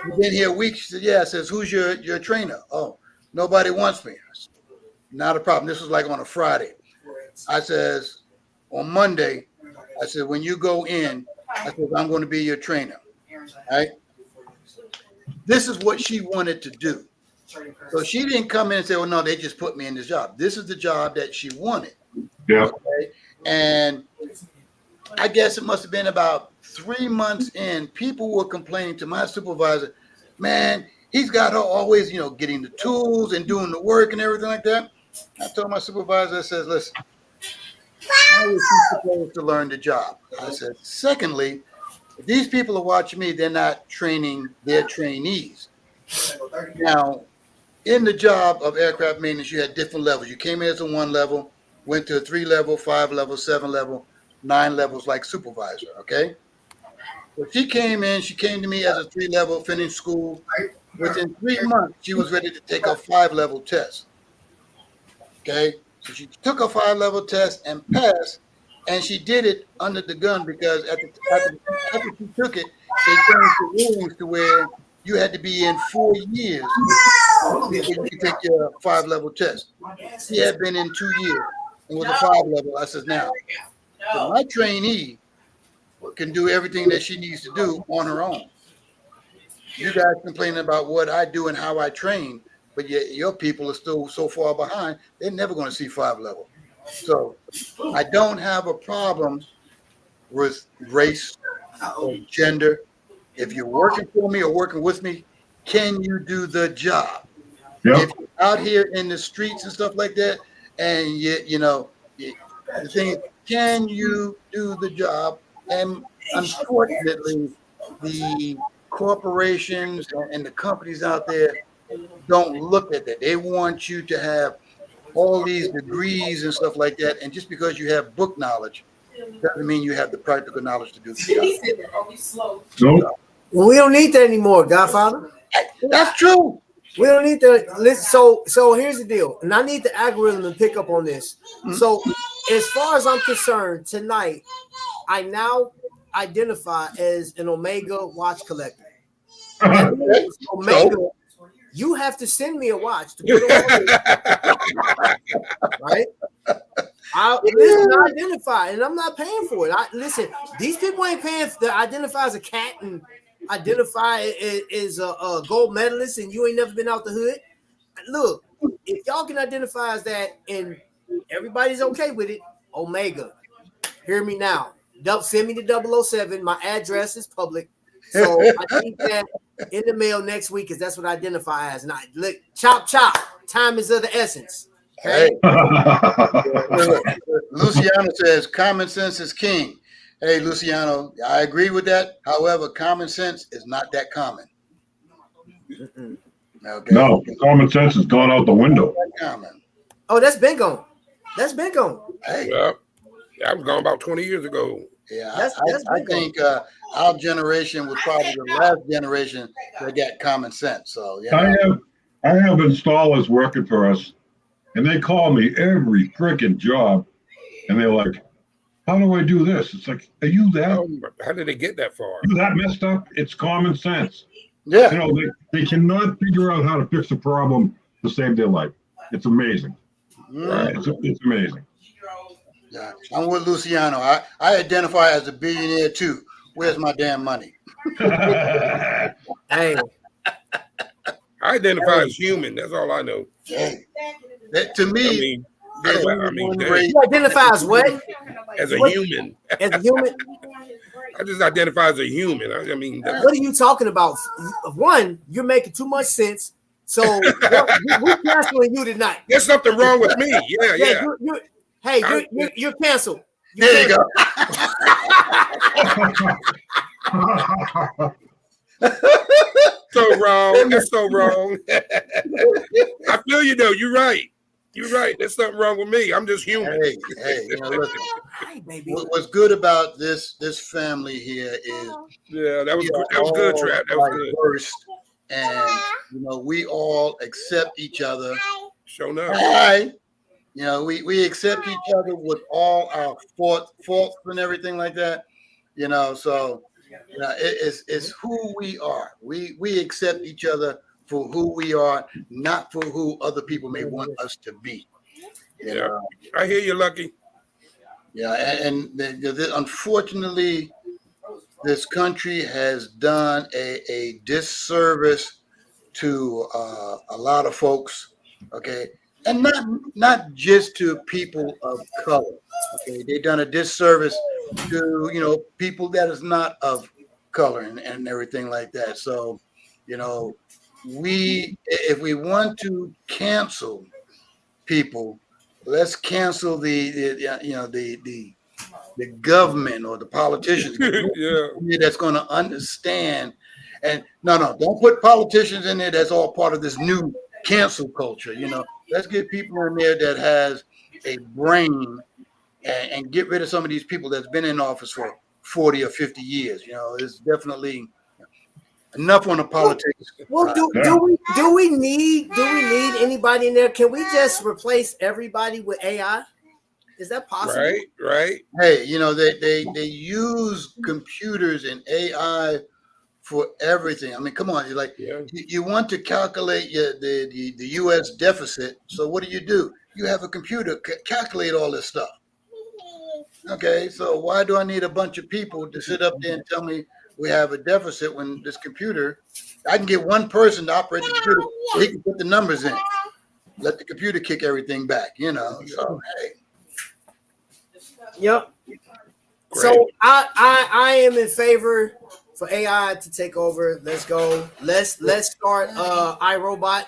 "You've been here a week." She said, "Yeah." I says, "Who's your trainer?" "Oh, nobody wants me." I said, "Not a problem." This was like on a Friday. I says, "On Monday," I said, "when you go in," I said, "I'm going to be your trainer." Right? This is what she wanted to do. So she didn't come in and say, "Well, no, they just put me in this job." This is the job that she wanted. Yeah. Okay? And I guess it must have been about 3 months in, people were complaining to my supervisor, "Man, he's got her always, getting the tools and doing the work and everything like that." I told my supervisor, I says, "Listen, how is she supposed to learn the job?" I said, "Secondly, if these people are watching me, they're not training their trainees." Now, in the job of aircraft maintenance, you had different levels. You came in as a 1 level, went to a 3 level, 5 level, 7 level, 9 levels like supervisor, okay? So she came to me as a 3 level, finished school. Within 3 months, she was ready to take a 5 level test, okay? So she took a 5 level test and passed, and she did it under the gun because after she took it, they changed the rules to where you had to be in 4 years before you could take your 5 level test. She had been in 2 years and was a 5 level. I said, "Now, so my trainee can do everything that she needs to do on her own. You guys complaining about what I do and how I train, but yet your people are still so far behind, they're never going to see 5 level. So I don't have a problem with race or gender. If you're working for me or working with me, can you do the job? Yep. If you're out here in the streets and stuff like that, and the thing is, can you do the job? And unfortunately, the corporations and the companies out there don't look at that. They want you to have all these degrees and stuff like that. And just because you have book knowledge doesn't mean you have the practical knowledge to do the job. Nope. Well, we don't need that anymore, Godfather. That's true. We don't need that. Listen, so here's the deal, and I need the algorithm to pick up on this. So, as far as I'm concerned, tonight, I now identify as an Omega watch collector. Omega, you have to send me a watch to put on, right? I identify, and I'm not paying for it. Listen, these people ain't paying to identify as a cat and identify as a gold medalist, and you ain't never been out the hood. Look, if y'all can identify as that and everybody's okay with it, Omega, hear me now. Send me the 007. My address is public, so I need that in the mail next week because that's what I identify as. And look, chop. Time is of the essence. Okay. Luciano says common sense is king. Hey, Luciano, I agree with that. However, common sense is not that common. Okay. No, common sense has gone out the window. Common. Oh, that's been gone. That's been gone. Hey. Yeah, I was gone about 20 years ago. Yeah, I think our generation was probably the last generation that got common sense. So yeah, I have installers working for us, and they call me every freaking job, and they're like, "How do I do this?" It's like, "Are you that? How did they get that far? You that messed up?" It's common sense. Yeah, you know, they cannot figure out how to fix a problem to save their life. It's amazing. Right. It's amazing. Yeah, I'm with Luciano. I identify as a billionaire too. Where's my damn money? Hey, I identify as human. That's all I know. Hey. To me, you identify as what? As a human. As a human. I just identify as a human. I mean, what are you talking about? One, you're making too much sense. So we're canceling you tonight. There's something wrong with me. Yeah. You're canceled. There you go. So wrong. That's so wrong. I feel you though. You're right. You're right. There's something wrong with me. I'm just human. Hey, listen. Hey, baby. What's good about this family here is that was good, Trap. That was good. First, and we all accept each other. Show enough. Hi. We accept each other with all our faults and everything like that. So it's who we are. We accept each other for who we are, not for who other people may want us to be. I hear you, Lucky. Yeah, and unfortunately, this country has done a disservice to a lot of folks. Okay, and not just to people of color. Okay, they've done a disservice to people that is not of color and everything like that. So, if we want to cancel people, let's cancel the government or the politicians. That's going to understand. And no, don't put politicians in there. That's all part of this new cancel culture. Let's get people in there that has a brain and get rid of some of these people that's been in office for 40 or 50 years. It's definitely enough on the politics. Well, do we need anybody in there? Can we just replace everybody with AI? Is that possible? Right. Hey, they use computers and AI for everything. I mean, come on, you want to calculate the U.S. deficit. So what do? You have a computer calculate all this stuff. Okay, so why do I need a bunch of people to sit up there and tell me we have a deficit when this computer, I can get one person to operate the computer so he can put the numbers in. Let the computer kick everything back, So hey. Yep. Great. So I am in favor for AI to take over. Let's go. Let's start iRobot.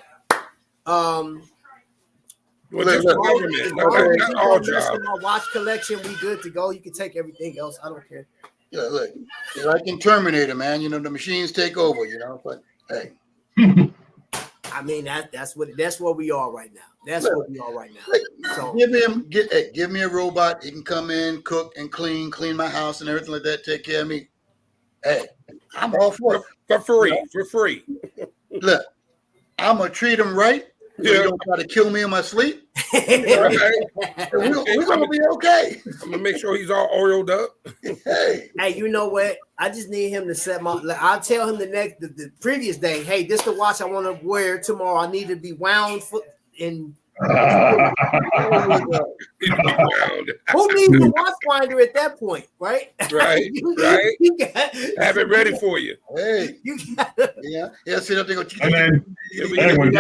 Well, just the government, not all jobs. My watch collection, we good to go. You can take everything else. I don't care. Yeah, look, like in Terminator, man. The machines take over. But hey. I mean that's where we are right now. That's where we are right now. So give me a robot. He can come in, cook and clean my house and everything like that. Take care of me. Hey, I'm all for it. For free. Look, I'm gonna treat him right. Yeah. You don't try to kill me in my sleep. We're gonna be okay. I'm gonna make sure he's all oiled up. Hey, you know what? I just need him to set my. I'll tell him the previous day. Hey, this the watch I want to wear tomorrow. I need to be wound in. Who needs a watch finder at that point, right? Right. Have it ready for you. Hey, sit up there. And then, when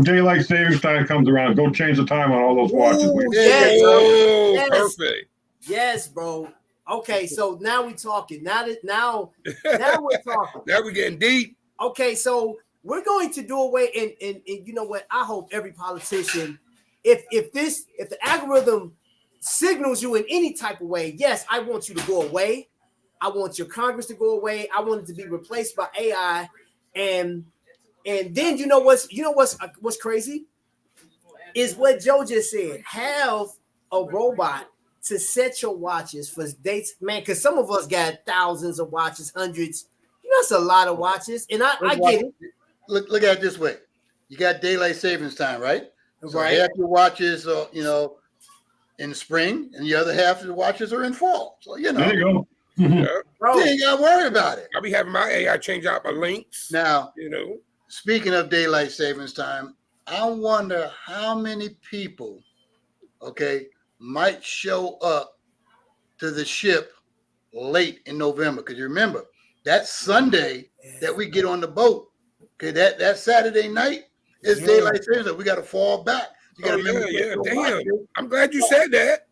daylight savings time comes around, go change the time on all those watches. Yes, perfect. Yes, bro. Okay, so now we're talking. Now we're talking. Now we're getting deep. Okay, so we're going to do away, and you know what? I hope every politician, if the algorithm signals you in any type of way, yes, I want you to go away. I want your Congress to go away. I want it to be replaced by AI, and then you know what's crazy is what Joe just said. Have a robot to set your watches for dates, man. Because some of us got thousands of watches, hundreds. That's a lot of watches, and I get it. Look at it this way. You got daylight savings time, right? So right. half your watches are, in spring, and the other half of the watches are in fall. So, There you go. You ain't got to worry about it. I'll be having my AI change out my links. Now, speaking of daylight savings time, I wonder how many people, might show up to the ship late in November. Because you remember, that Sunday that we get on the boat, that Saturday night is daylight savings. We got to fall back. You got to remember. Damn. I'm glad you said that.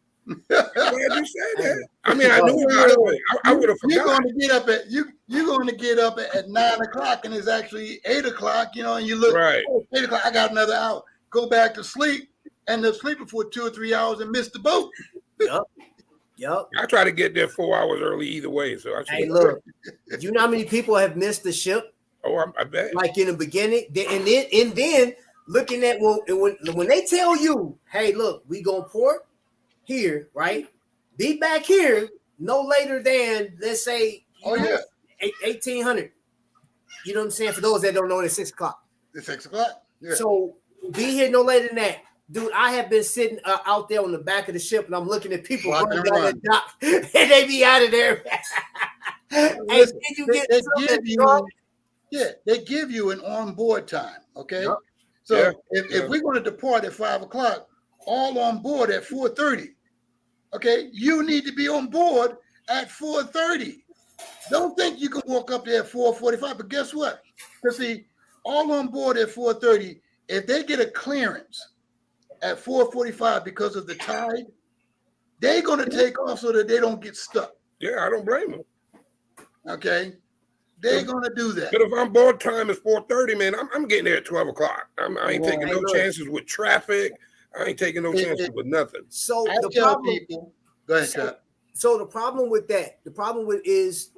I mean, I knew about it. I would have forgotten. You're going to get up at 9 o'clock, and it's actually 8 o'clock. And you look. Right. 8 o'clock. I got another hour. Go back to sleep, and they're sleeping for 2 or 3 hours and miss the boat. Yep. I try to get there 4 hours early either way. So look, do you know how many people have missed the ship? Oh, I bet. Like in the beginning, and then looking at when they tell you, hey, look, we gonna port here, right? Be back here no later than, let's say, 1800. You know what I'm saying? For those that don't know, it's 6 o'clock. It's 6 o'clock. Yeah. So be here no later than that. Dude, I have been sitting out there on the back of the ship, and I'm looking at people running down the dock, and they be out of there. Listen, they give you an on-board time, okay? Yep. So if we're going to depart at 5 o'clock, all on board at 4:30, okay? You need to be on board at 4:30. Don't think you can walk up there at 4:45, but guess what? Because see, all on board at 4:30, if they get a clearance at 4:45 because of the tide, they're going to take off so that they don't get stuck. Yeah, I don't blame them. Okay? They're going to do that. But if I'm board time is 4:30, man, I'm getting there at 12 o'clock. I ain't taking no chances with traffic. I ain't taking no chances with nothing. So the problem, people, go ahead, Scott. So the problem with is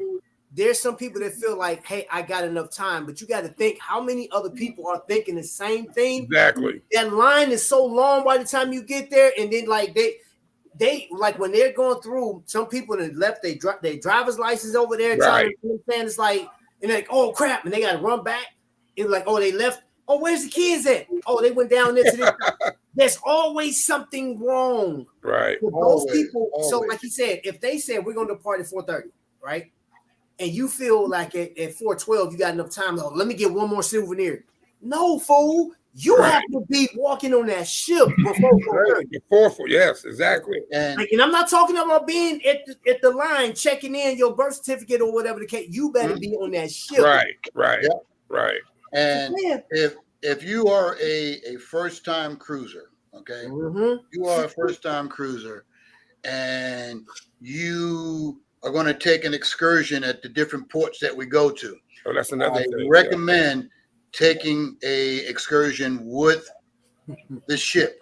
there's some people that feel like, hey, I got enough time, but you got to think how many other people are thinking the same thing. Exactly. That line is so long by the time you get there, and then like they like when they're going through, some people that left their driver's license over there. Right. It's like, and like, oh crap, and they got to run back. It's like, oh, they left. Oh, where's the kids at? Oh, they went down there to this. There's always something wrong. Right. With those people. Always. So like he said, if they said we're going to depart at 4:30, right? And you feel like at 4:12 you got enough time. Oh, let me get one more souvenir. No, fool. You have to be walking on that ship before 4:30. Yes, exactly. And I'm not talking about being at the line checking in your birth certificate or whatever the case. You better be on that ship. Right. And if you are a first-time cruiser, okay, you are a first-time cruiser, and you are going to take an excursion at the different ports that we go to. Oh, that's another thing. I recommend taking a excursion with the ship.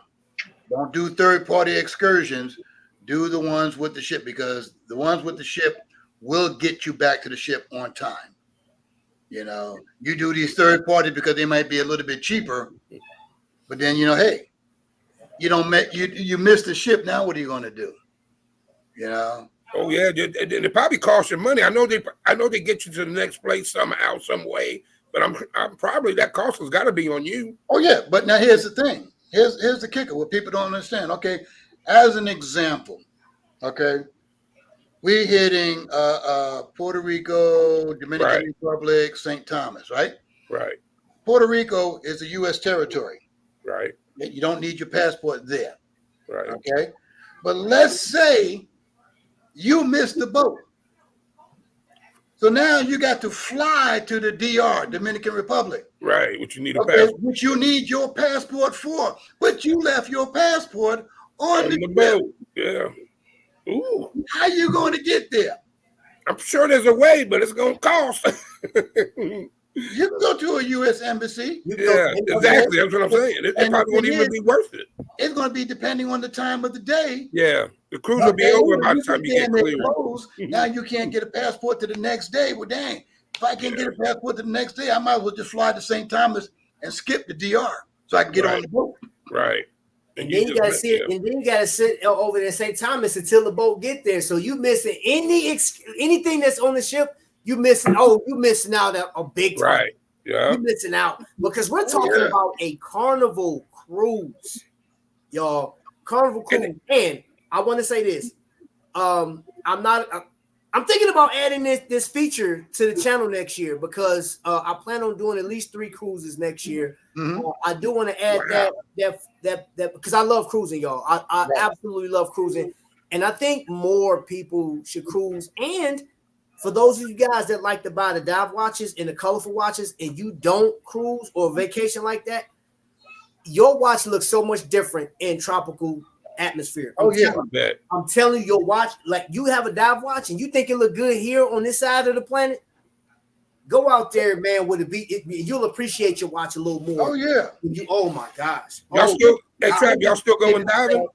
Don't do third-party excursions. Do the ones with the ship, because the ones with the ship will get you back to the ship on time. You know, you do these third parties because they might be a little bit cheaper, but then, you know, hey, you missed the ship. Now what are you going to do? You know? Oh yeah, they probably cost you money. I know they get you to the next place somehow, some way, but I'm probably that cost has got to be on you. Oh yeah, but now here's the thing. Here's the kicker. What people don't understand. Okay, as an example, okay, we're hitting Puerto Rico, Dominican Republic, St. Thomas, right? Right. Puerto Rico is a U.S. territory. Right. You don't need your passport there. Right. Okay. But let's say you missed the boat. So now you got to fly to the DR, Dominican Republic. Right, which you need a passport. Which you need your passport for. But you left your passport on the boat. Yeah. Ooh. How you going to get there? I'm sure there's a way, but it's going to cost. You can go to a U.S. embassy. Yeah, exactly. That's what I'm saying. It probably won't even be worth it. It's going to be depending on the time of the day. Yeah, the cruise will be over by the time you get clear. Now you can't get a passport to the next day. Well, dang, if I can't get a passport to the next day, I might as well just fly to St. Thomas and skip the DR so I can get on the boat. Right. And then you gotta sit over there in St. Thomas until the boat get there. So you missing anything that's on the ship. You missing out a big time. Right. Yeah. You missing out because we're talking about a Carnival cruise, y'all. Carnival cruise. And I want to say this. I'm thinking about adding this feature to the channel next year because I plan on doing at least 3 cruises next year. I do want to add that because I love cruising, y'all. I absolutely love cruising, and I think more people should cruise. And for those of you guys that like to buy the dive watches and the colorful watches, and you don't cruise or vacation like that, your watch looks so much different in tropical atmosphere. I'm telling you, your watch, like you have a dive watch and you think it look good here on this side of the planet, go out there, man, with a beat. You'll appreciate your watch a little more. Oh yeah. Oh my gosh. Y'all still going diving?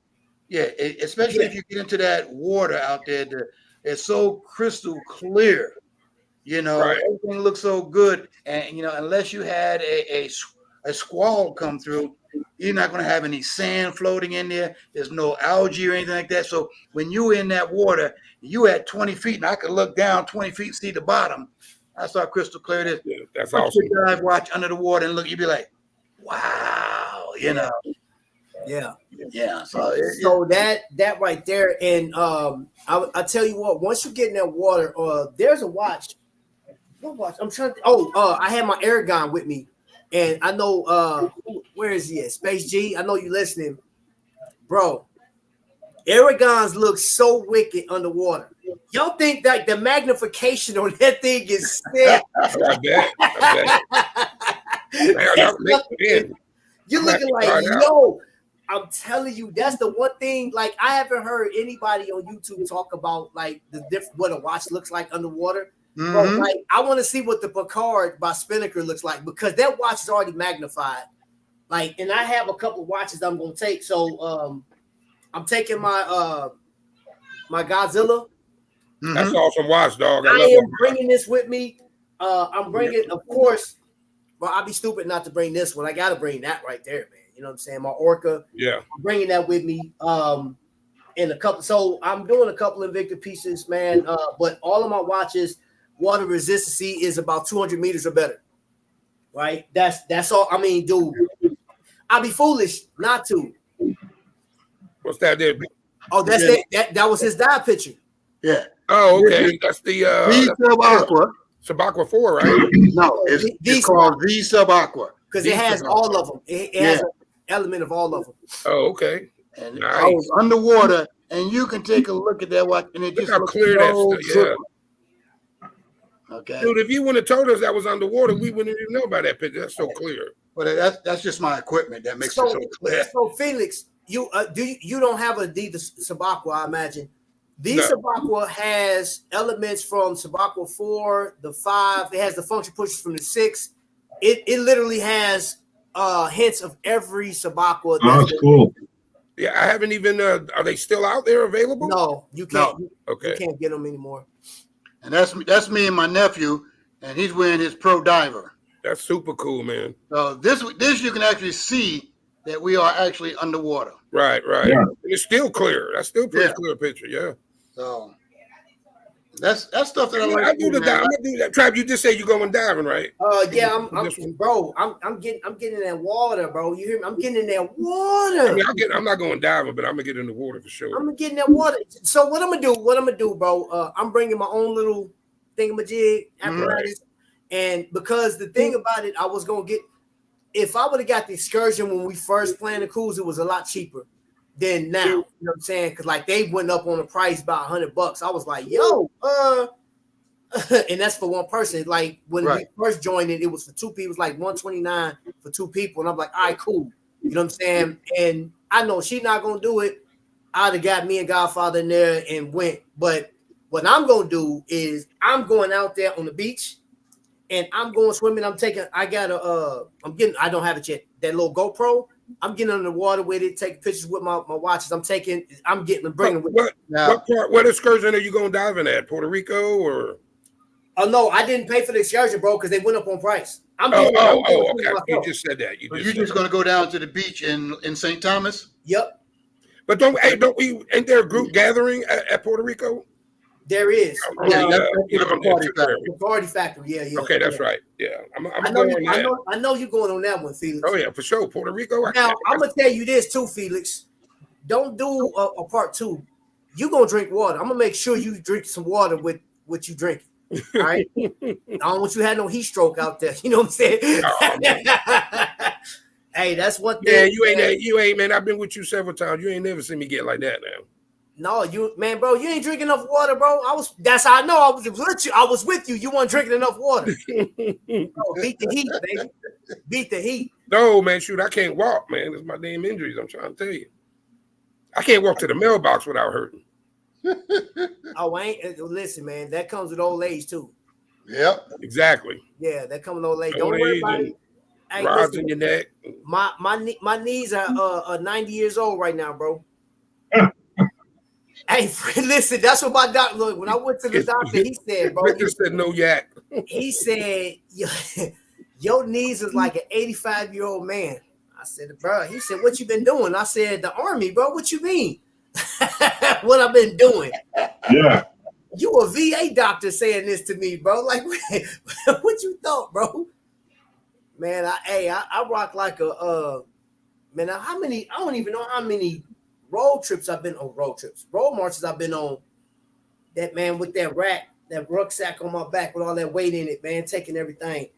Yeah, especially if you get into that water out there. It's so crystal clear. You know, everything looks so good, and you know, unless you had a squall come through, you're not going to have any sand floating in there. There's no algae or anything like that. So when you're in that water, you at 20 feet, and I could look down 20 feet, see the bottom. That's how crystal clear it is. Yeah, that's awesome. Your dive watch under the water and look, you'd be like, wow, you know. Yeah. So that right there, and I tell you what, once you get in that water, there's a watch. What watch? I'm trying to. I had my Aragon with me, and I know where is he at? Space G. I know you listening, bro. Aragons look so wicked underwater. Y'all think that the magnification on that thing is sick? I bet. You're looking like, yo. I'm telling you, that's the one thing. Like, I haven't heard anybody on YouTube talk about like what a watch looks like underwater. Bro, like, I want to see what the Picard by Spinnaker looks like because that watch is already magnified. Like, and I have a couple watches I'm gonna take. So, I'm taking my my Godzilla. That's awesome watch, dog. I am bringing this with me. I'm bringing, of course. Well, I'd be stupid not to bring this one. I gotta bring that right there, man. You know what I'm saying? My Orca. Yeah. I'm bringing that with me. In a couple. So I'm doing a couple Invicta pieces, man. But all of my watches, water resistancy is about 200 meters or better. Right? That's all. I mean, dude, I'd be foolish not to. What's that there? Oh, that's it. That was his dive picture. Yeah. Oh, okay. That's the V Sub Aqua. Sub Aqua 4, right? No, it's called V Sub Aqua. because it has all of them. It has an element of all of them. Oh, okay. And Nice. I was underwater, and you can take a look at that watch, and it Look just how looks clear so that stuff. Yeah. Okay. Dude, if you wouldn't have told us that was underwater, we wouldn't even know about that picture. That's so clear. But that's just my equipment that makes it so clear. So Felix, you don't have a D Sabaqua, I imagine. The Sabaqua has elements from Sabaqua 4, the 5. It has the function pushes from the 6. It literally has hints of every Sabaqua. Oh, that's cool. Yeah, I haven't even. Are they still out there available? No, you can't. No. Okay. You can't get them anymore. And that's me and my nephew, and he's wearing his Pro Diver. That's super cool, man. So this you can actually see that we are actually underwater. Right. Yeah. And it's still clear. That's still pretty clear picture. Yeah. So that's stuff that I like. I'm gonna do that. Trav, you just said you're going diving, right? Yeah, I'm getting in that water, bro. You hear me? I'm getting in that water. I mean, I'm not going diving, but I'm gonna get in the water for sure. I'm gonna get in that water. So what I'm gonna do, bro? I'm bringing my own little thingamajig apparatus, and because the thing about it, I was gonna get. If I would have got the excursion when we first planned the cruise, it was a lot cheaper than now. You know what I'm saying? Because like they went up on the price by $100. I was like, yo, and that's for one person. Like when we first joined it was for 2 people. It was like $129 for 2 people, and I'm like, all right, cool. You know what I'm saying? And I know she's not gonna do it. I'd have got me and Godfather in there and went. But what I'm gonna do is I'm going out there on the beach. And I'm going swimming. I don't have it yet. That little GoPro, I'm getting under the water with it, taking pictures with my watches. I'm bringing with me. What excursion are you going diving at? Puerto Rico or? Oh no, I didn't pay for the excursion, bro, because they went up on price. Okay. You just said that. You're just gonna go down to the beach in St. Thomas? Yep. But ain't there a group gathering at Puerto Rico? There is. The Party Factory. Yeah. Okay, that's right. Yeah, I know you're going on that one, Felix. Oh yeah, for sure. Puerto Rico. Now I'm gonna tell you this too, Felix. Don't do a part 2. You gonna drink water. I'm gonna make sure you drink some water with what you drink. All right. I don't want you to have no heat stroke out there. You know what I'm saying? Hey, that's one thing. Yeah, you ain't, man. I've been with you several times. You ain't never seen me get like that now. No, bro, you ain't drinking enough water, bro. That's how I know I was with you. I was with you. You weren't drinking enough water. Bro, beat the heat, baby. Beat the heat. No, man, shoot, I can't walk, man. It's my damn injuries. I'm trying to tell you. I can't walk to the mailbox without hurting. Listen, man, that comes with old age too. Yep. Exactly. Yeah, that comes with old age. Don't worry about it. Hey, rods in your neck. My knees are 90 years old right now, bro. Hey, listen, that's what my doctor look. When I went to the doctor, he said, bro. Victor said no yak. He said, your knees is like an 85-year-old man. I said, bro, he said, what you been doing? I said, the Army, bro. What you mean? What I've been doing? Yeah. You a VA doctor saying this to me, bro. Like, what you thought, bro? Man, I rock like man, how many, I don't even know how many road trips I've been on, road marches I've been on. That man with that rucksack on my back with all that weight in it, man, taking everything.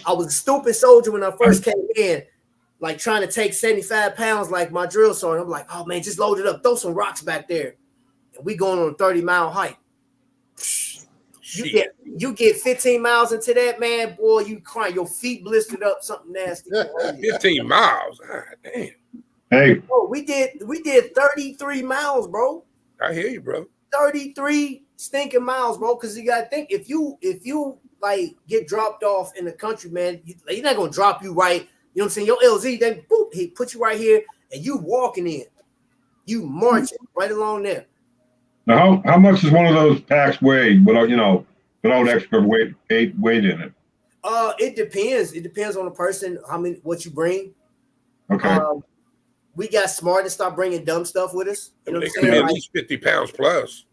I was a stupid soldier when I first came in, like trying to take 75 pounds like my drill sergeant. I'm like, oh man, just load it up, throw some rocks back there. And we going on a 30-mile hike. You get 15 miles into that, man, boy, you crying, your feet blistered up, something nasty. 15 miles. God damn. Hey. Bro, we did 33 miles, bro. I hear you, bro. 33 stinking miles, bro. Because you gotta think, if you like get dropped off in the country, man, you're not gonna drop you right. You know what I'm saying? Your LZ, then boop, he put you right here, and you walking in, you marching right along there. Now, how much does one of those packs weigh without extra weight in it? It depends. It depends on the person, what you bring. Okay. We got smart and start bringing dumb stuff with us. You know what I'm saying? At least 50 pounds plus.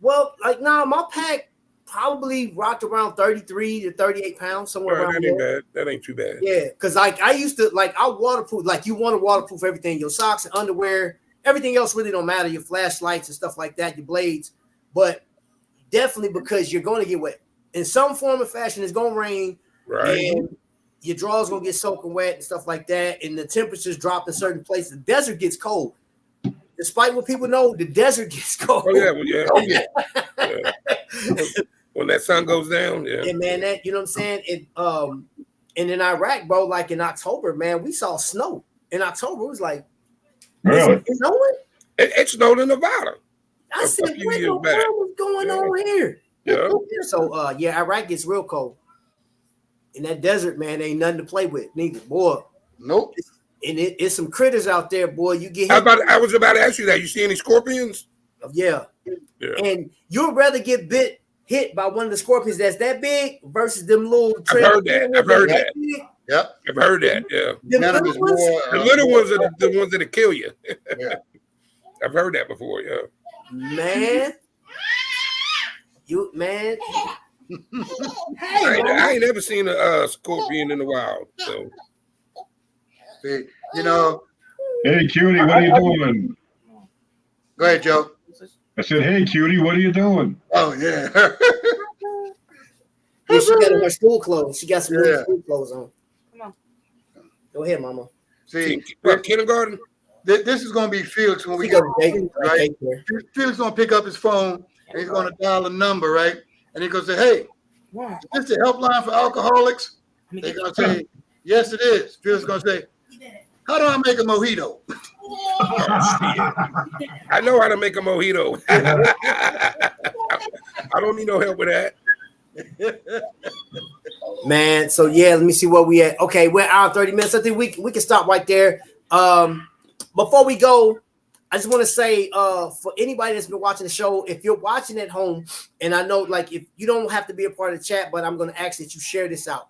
Well, my pack probably rocked around 33 to 38 pounds, somewhere around there. That ain't too bad. Yeah, because I used to, I waterproof, you want to waterproof everything, your socks and underwear, everything else really don't matter, your flashlights and stuff like that, your blades, but definitely because you're going to get wet. In some form or fashion, it's going to rain. Right. And your drawers gonna get soaking wet and stuff like that, and the temperatures drop in certain places. The desert gets cold. Despite what people know, the desert gets cold. Oh yeah, well, yeah. When that sun goes down, yeah. And man, that you know what I'm saying? And in Iraq, bro, like in October, man, we saw snow. In October, it was like, Really? it's snowing? It snowed in Nevada. I said, what the hell is going on here? Yeah. So yeah, Iraq gets real cold. And that desert, man, ain't nothing to play with, neither, boy. Nope. And it's some critters out there, boy. You get hit. I was about to ask you that. You see any scorpions? Yeah. And you'd rather get hit by one of the scorpions that's that big versus them little. I've heard that. Yep. I've heard that. Yeah. The little ones, the little ones are the ones that'll kill you. Yeah. I've heard that before. Yeah. Man. Hey, I ain't never seen a scorpion in the wild. So. See, you know. Hey, cutie, what are you doing? Go ahead, Joe. I said, hey, cutie, what are you doing? Oh, yeah. Yeah, she got her school clothes. She got some new school clothes on. Come on. Go ahead, mama. See, kindergarten? This is going to be Felix when we get right? Felix is going to pick up his phone and he's going to dial a number, right? And he's going to say, hey, is this the helpline for alcoholics? They're going to say, yes, it is. Felix is going to say, how do I make a mojito? I know how to make a mojito. I don't need no help with that. Man, so yeah, let me see where we at. Okay, we're out 30 minutes. I think we can stop right there. Before we go, I just want to say for anybody that's been watching the show, if you're watching at home, and I know like if you don't have to be a part of the chat, but I'm going to ask that you share this out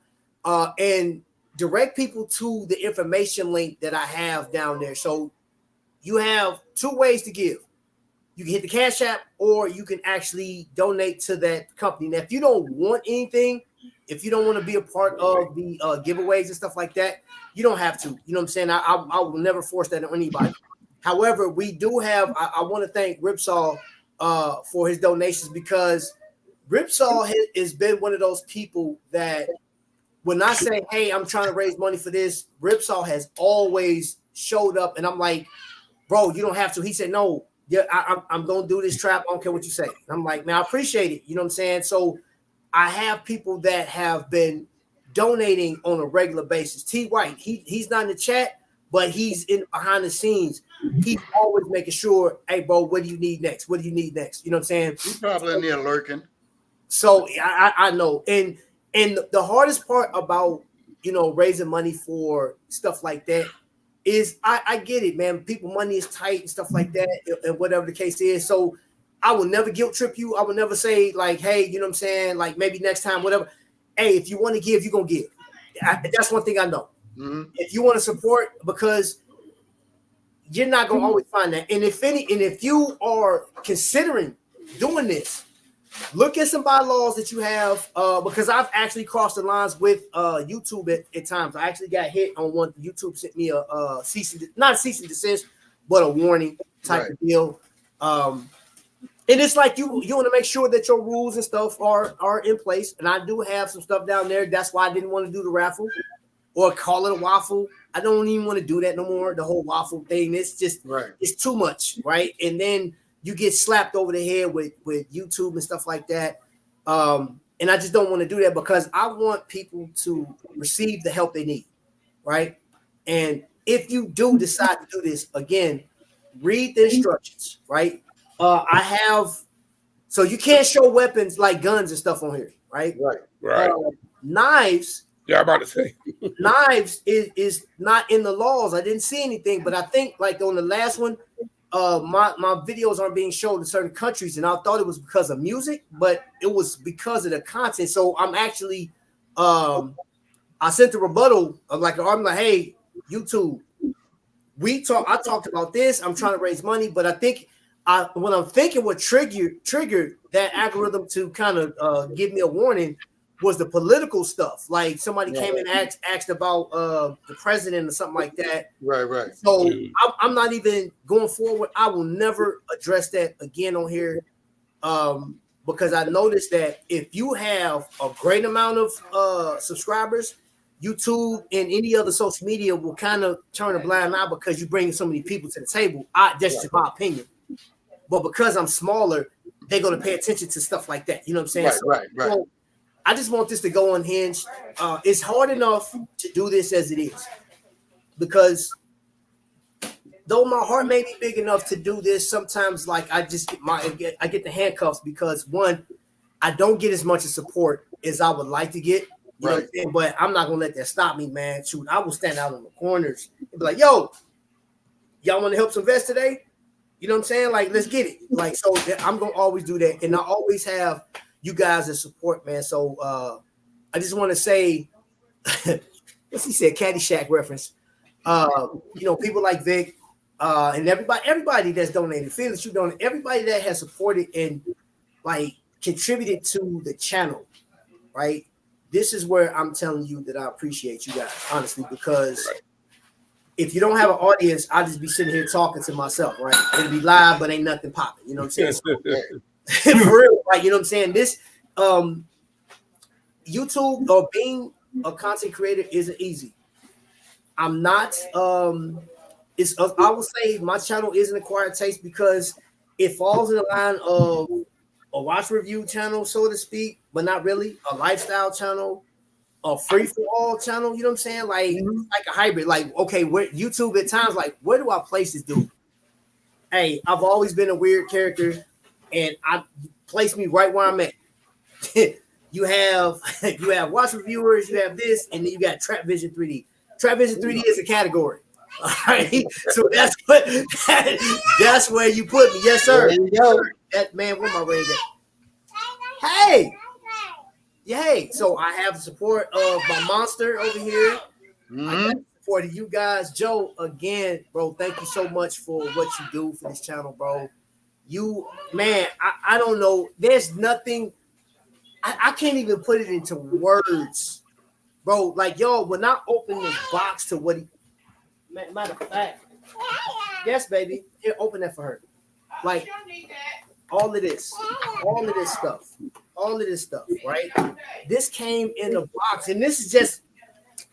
and direct people to the information link that I have down there. So you have two ways to give. You can hit the Cash App, or you can actually donate to that company. Now, if you don't want anything, if you don't want to be a part of the giveaways and stuff like that, you don't have to. You know what I'm saying? I will never force that on anybody. However, we do have, I want to thank Ripsaw for his donations, because Ripsaw has been one of those people that when I say, hey, I'm trying to raise money for this, Ripsaw has always showed up. And I'm like, bro, you don't have to. He said, no. Yeah, I'm going to do this trap. I don't care what you say. And I'm like, man, I appreciate it. You know what I'm saying? So I have people that have been donating on a regular basis. T. White, he's not in the chat, but he's in behind the scenes. He's always making sure, hey, bro, what do you need next? What do you need next? You know what I'm saying? He's probably in there lurking. So I know. And the hardest part about, you know, raising money for stuff like that is I get it, man. People, money is tight and stuff like that, and whatever the case is. So I will never guilt trip you. I will never say like, hey, you know what I'm saying? Like maybe next time, whatever. Hey, if you want to give, you're going to give. That's one thing I know. Mm-hmm. If you want to support, because you're not going to always find that. And if you are considering doing this, look at some bylaws that you have, because I've actually crossed the lines with YouTube at times. I actually got hit on one. YouTube sent me a not a cease and desist, but a warning type of deal. And it's like you want to make sure that your rules and stuff are in place. And I do have some stuff down there. That's why I didn't want to do the raffle or call it a waffle. I don't even want to do that no more. The whole waffle thing, it's just it's too much, right? And then you get slapped over the head with YouTube and stuff like that. And I just don't want to do that, because I want people to receive the help they need, right? And if you do decide to do this, again, read the instructions, right? So you can't show weapons like guns and stuff on here, right? Right. Knives. Yeah, I'm about to say. Knives is not in the laws. I didn't see anything, but I think like on the last one, my videos aren't being shown in certain countries, and I thought it was because of music, but it was because of the content. So I'm actually, I sent the rebuttal of like, I'm like, hey, YouTube, I talked about this. I'm trying to raise money, but I think what I'm thinking what triggered that algorithm to kind of give me a warning was the political stuff. Like somebody came and asked about the president or something like that. Right. So I'm not even going forward. I will never address that again on here, because I noticed that if you have a great amount of subscribers, YouTube and any other social media will kind of turn a blind eye because you bring so many people to the table. That's just my opinion. But because I'm smaller, they're going to pay attention to stuff like that. You know what I'm saying? Right. So I just want this to go unhinged. It's hard enough to do this as it is, because though my heart may be big enough to do this, sometimes like I get the handcuffs because one, I don't get as much of support as I would like to get. You know what I'm saying? But I'm not gonna let that stop me, man. Shoot, I will stand out in the corners and be like, yo, y'all want to help some vets today? You know what I'm saying? Like, let's get it. Like, so I'm gonna always do that. And I always have you guys as support, man. So I just want to say, what's he said, Caddyshack reference. People like Vic, and everybody that's donated, Felix, you donate, everybody that has supported and like contributed to the channel, right? This is where I'm telling you that I appreciate you guys, honestly, because if you don't have an audience, I'll just be sitting here talking to myself, right? It'll be live, but ain't nothing popping. You know what I'm saying? So, for real, right? You know what I'm saying? This YouTube or being a content creator isn't easy. I'm not. I would say my channel is an acquired taste because it falls in the line of a watch review channel, so to speak, but not really a lifestyle channel, a free for all channel. You know what I'm saying? Like, like a hybrid. Like, okay, where YouTube at times, like, where do I place this dude? Hey, I've always been a weird character, and I place me right where I'm at. you have watch reviewers, you have this, and then you got Trap Vision 3D. Trap Vision 3D is a category. All right, so that's where you put me. Yes, sir. There you go. That man, where my ring at? Hey, yay! So I have the support of my monster over here. I got the support of you guys, Joe. Again, bro, thank you so much for what you do for this channel, bro. You, man, I don't know. There's nothing. I can't even put it into words, bro. Like, yo, when I open this box to what he. Matter of fact, yes, baby. Here, open that for her. Like all of this stuff, right? This came in a box, and this is just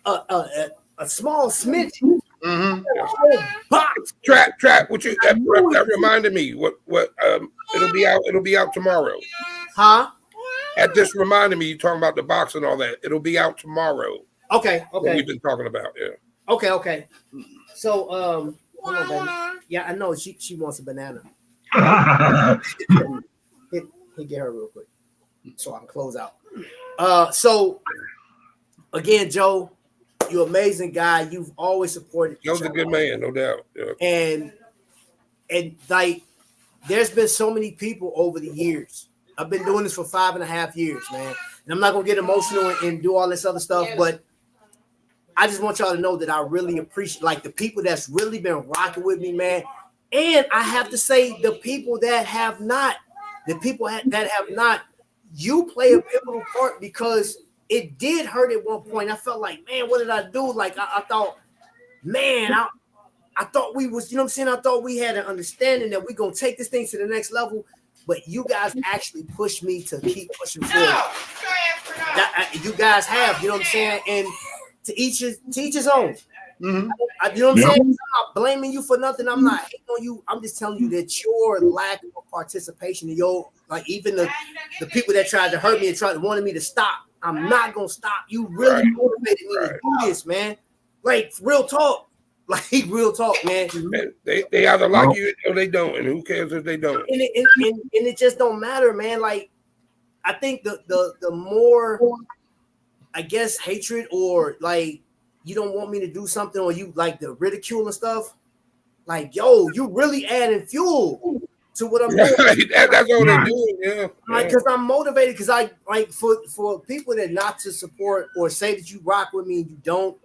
a small smidge. Box. Trap. What you that reminded me? What it'll be out tomorrow. Huh? That just reminded me. You talking about the box and all that. It'll be out tomorrow. Okay. What we've been talking about. Yeah. Okay. So, hold on, baby. Yeah, I know she wants a banana. Hit get her real quick, so I can close out. So again, Joe, you're an amazing guy. You've always supported. Joe's a good man, no doubt. Yeah. And like, there's been so many people over the years. I've been doing this for 5.5 years, man. And I'm not gonna get emotional and do all this other stuff, but I just want y'all to know that I really appreciate like the people that's really been rocking with me, man. And I have to say, the people that have not, you play a pivotal part because it did hurt at one point. I felt like, man, what did I do? Like I thought, man, I thought we was, you know what I'm saying? I thought we had an understanding that we're gonna take this thing to the next level. But you guys actually pushed me to keep pushing forward. You guys have, you know what I'm saying? And to each his own. You know what I'm saying? I'm not blaming you for nothing. I'm not hating on you. I'm just telling you that your lack of participation, like even the people that tried to hurt me and wanted me to stop, I'm not gonna stop. You really motivated me to do this, man. Like real talk. Like real talk, man. They either like you or they don't, and who cares if they don't? And it just don't matter, man. Like I think the more, I guess, hatred or like you don't want me to do something or you like the ridicule and stuff. Like, yo, you really adding fuel to what I'm doing. That's all they're doing, yeah. Like, because I'm motivated. Because I like for people that not to support or say that you rock with me and you don't.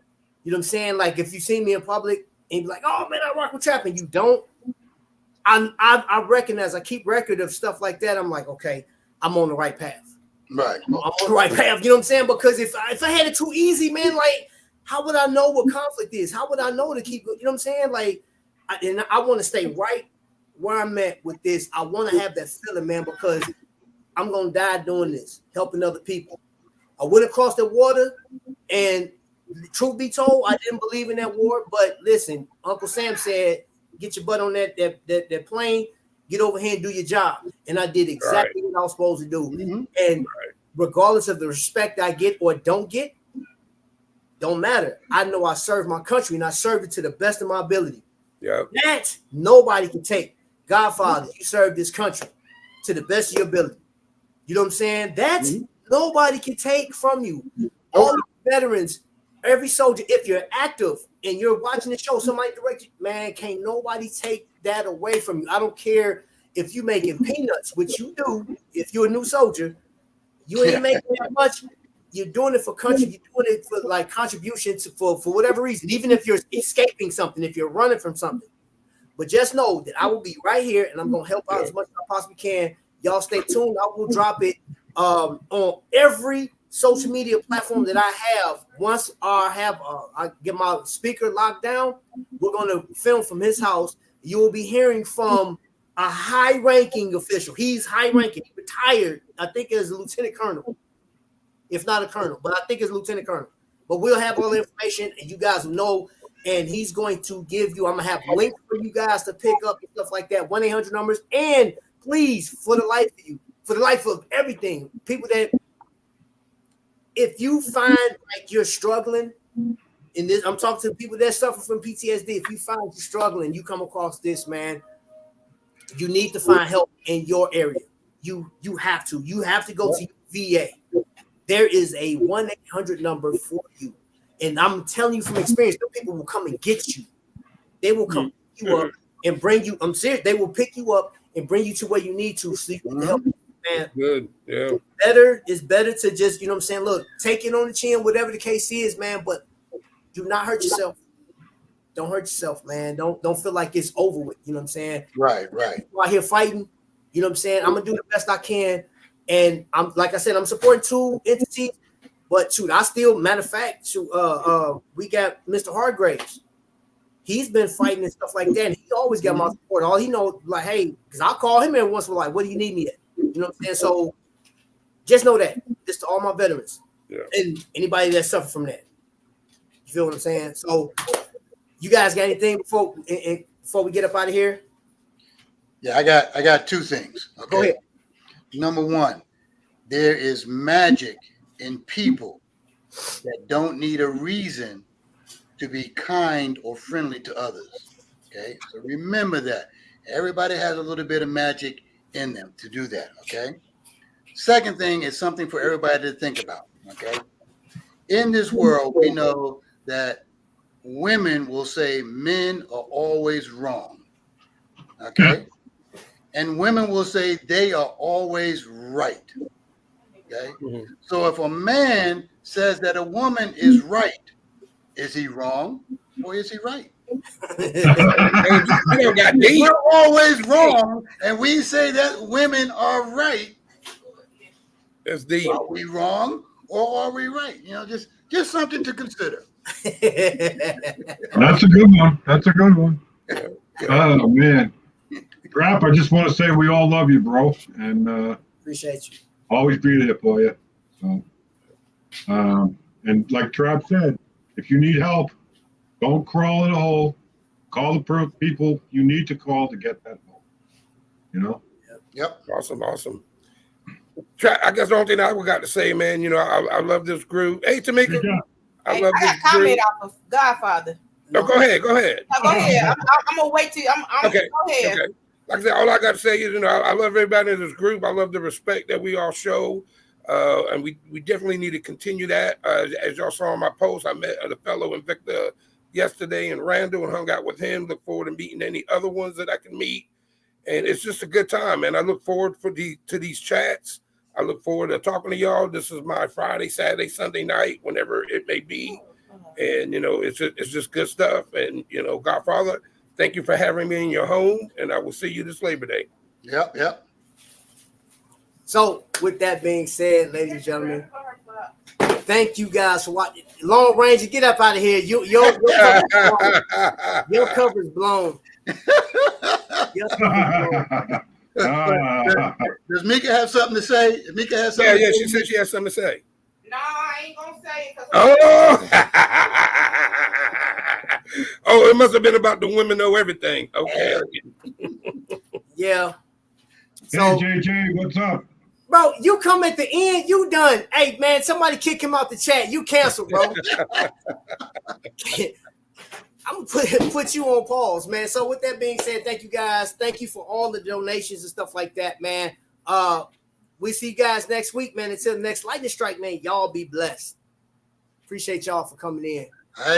You know what I'm saying? Like, if you see me in public and be like, "Oh man, I rock with Trap," and you don't, I recognize. I keep record of stuff like that. I'm like, okay, I'm on the right path. Right. I'm on the right path. You know what I'm saying? Because if I had it too easy, man, like, how would I know what conflict is? How would I know to keep? You know what I'm saying? Like, I want to stay right where I'm at with this. I want to have that feeling, man, because I'm gonna die doing this, helping other people. I went across the water and truth be told, I didn't believe in that war. But listen, Uncle Sam said, "Get your butt on that plane, get over here and do your job." And I did exactly what I was supposed to do. Mhm. And regardless of the respect I get or don't get, don't matter. I know I served my country and I served it to the best of my ability. Yeah. That nobody can take. Godfather, you served this country to the best of your ability. You know what I'm saying? That nobody can take from you. All the veterans, every soldier, if you're active and you're watching the show, somebody direct you, man, can't nobody take that away from you. I don't care if you're making peanuts, which you do. If you're a new soldier, you ain't making that much. You're doing it for country. You're doing it for like contributions for whatever reason, even if you're escaping something, if you're running from something. But just know that I will be right here and I'm going to help out as much as I possibly can. Y'all stay tuned. I will drop it on every social media platform that I have. Once I get my speaker locked down, we're going to film from his house. You will be hearing from a high-ranking official. He's high-ranking. He retired, I think, as a lieutenant colonel, if not a colonel, but I think it's lieutenant colonel. But we'll have all the information, and you guys know. And he's going to give you. I'm gonna have links for you guys to pick up and stuff like that. 1-800 numbers, and please, for the life of you, for the life of everything, people that if you find like you're struggling in this, I'm talking to people that suffer from PTSD. If you find you're struggling, you come across this, man, you need to find help in your area. You have to go to VA. There is a 1-800 number for you. And I'm telling you from experience, those people will come and get you. They will come pick you up and bring you. I'm serious. They will pick you up and bring you to where you need to so you can help. Man, good. Yeah. It's better to just, you know what I'm saying? Look, take it on the chin, whatever the case is, man. But do not hurt yourself. Don't hurt yourself, man. Don't feel like it's over with. You know what I'm saying? Right. People out here fighting. You know what I'm saying? I'm gonna do the best I can. And I'm like I said, I'm supporting 2 entities. But shoot, I still, matter of fact, we got Mr. Hargraves. He's been fighting and stuff like that. And he always got my support. All he knows, like, hey, because I'll call him every once in a while, like, what do you need me at? You know what I'm saying? So just know that. Just to all my veterans. Yeah. And anybody that suffered from that. You feel what I'm saying? So you guys got anything before we get up out of here? Yeah, I got 2 things. Okay. Go ahead. Number 1, there is magic in people that don't need a reason to be kind or friendly to others. Okay, so remember that everybody has a little bit of magic in them to do that. Okay, second thing is something for everybody to think about. Okay, in this world, we know that women will say men are always wrong. Okay, and women will say they are always right. Okay, so if a man says that a woman is right, is he wrong or is he right? We're always wrong, and we say that women are right. That's deep. Are we wrong or are we right? You know, just something to consider. That's a good one. That's a good one. Oh man, Rap, I just want to say we all love you, bro, and Appreciate you. always be there for you. So, and like Trap said, if you need help, don't crawl in a hole. Call the people you need to call to get that help. You know? Yep. Awesome. I guess the only thing I got to say, man, you know, I love this group. Hey, Tamika, I love this got a comment group. off of Godfather. No, go ahead. No, go ahead. I'm gonna wait till Okay. Go ahead. Okay. Like I said, all I got to say is, you know, I love everybody in this group. I love the respect that we all show. And we definitely need to continue that. As y'all saw in my post, I met the fellow Invicta yesterday in Randall and hung out with him. Look forward to meeting any other ones that I can meet. And it's just a good time, man. I look forward to these chats. I look forward to talking to y'all. This is my Friday, Saturday, Sunday night, whenever it may be. And, you know, it's just good stuff. And, you know, Godfather, thank you for having me in your home. And I will see you this Labor Day. Yep. So with that being said, ladies and gentlemen, thank you guys for watching. Long Ranger, get up out of here. Your cover's blown. Does Mika have something to say? Yeah, she said she has something to say. No, I ain't gonna say it. Oh, it must have been about the women know everything. Okay. Yeah. So, hey, JJ, what's up? Bro, you come at the end, you done. Hey, man, somebody kick him out the chat. You canceled, bro. I'm gonna put you on pause, man. So with that being said, thank you guys. Thank you for all the donations and stuff like that, man. We see you guys next week, man. Until the next lightning strike, man. Y'all be blessed. Appreciate y'all for coming in. Hey.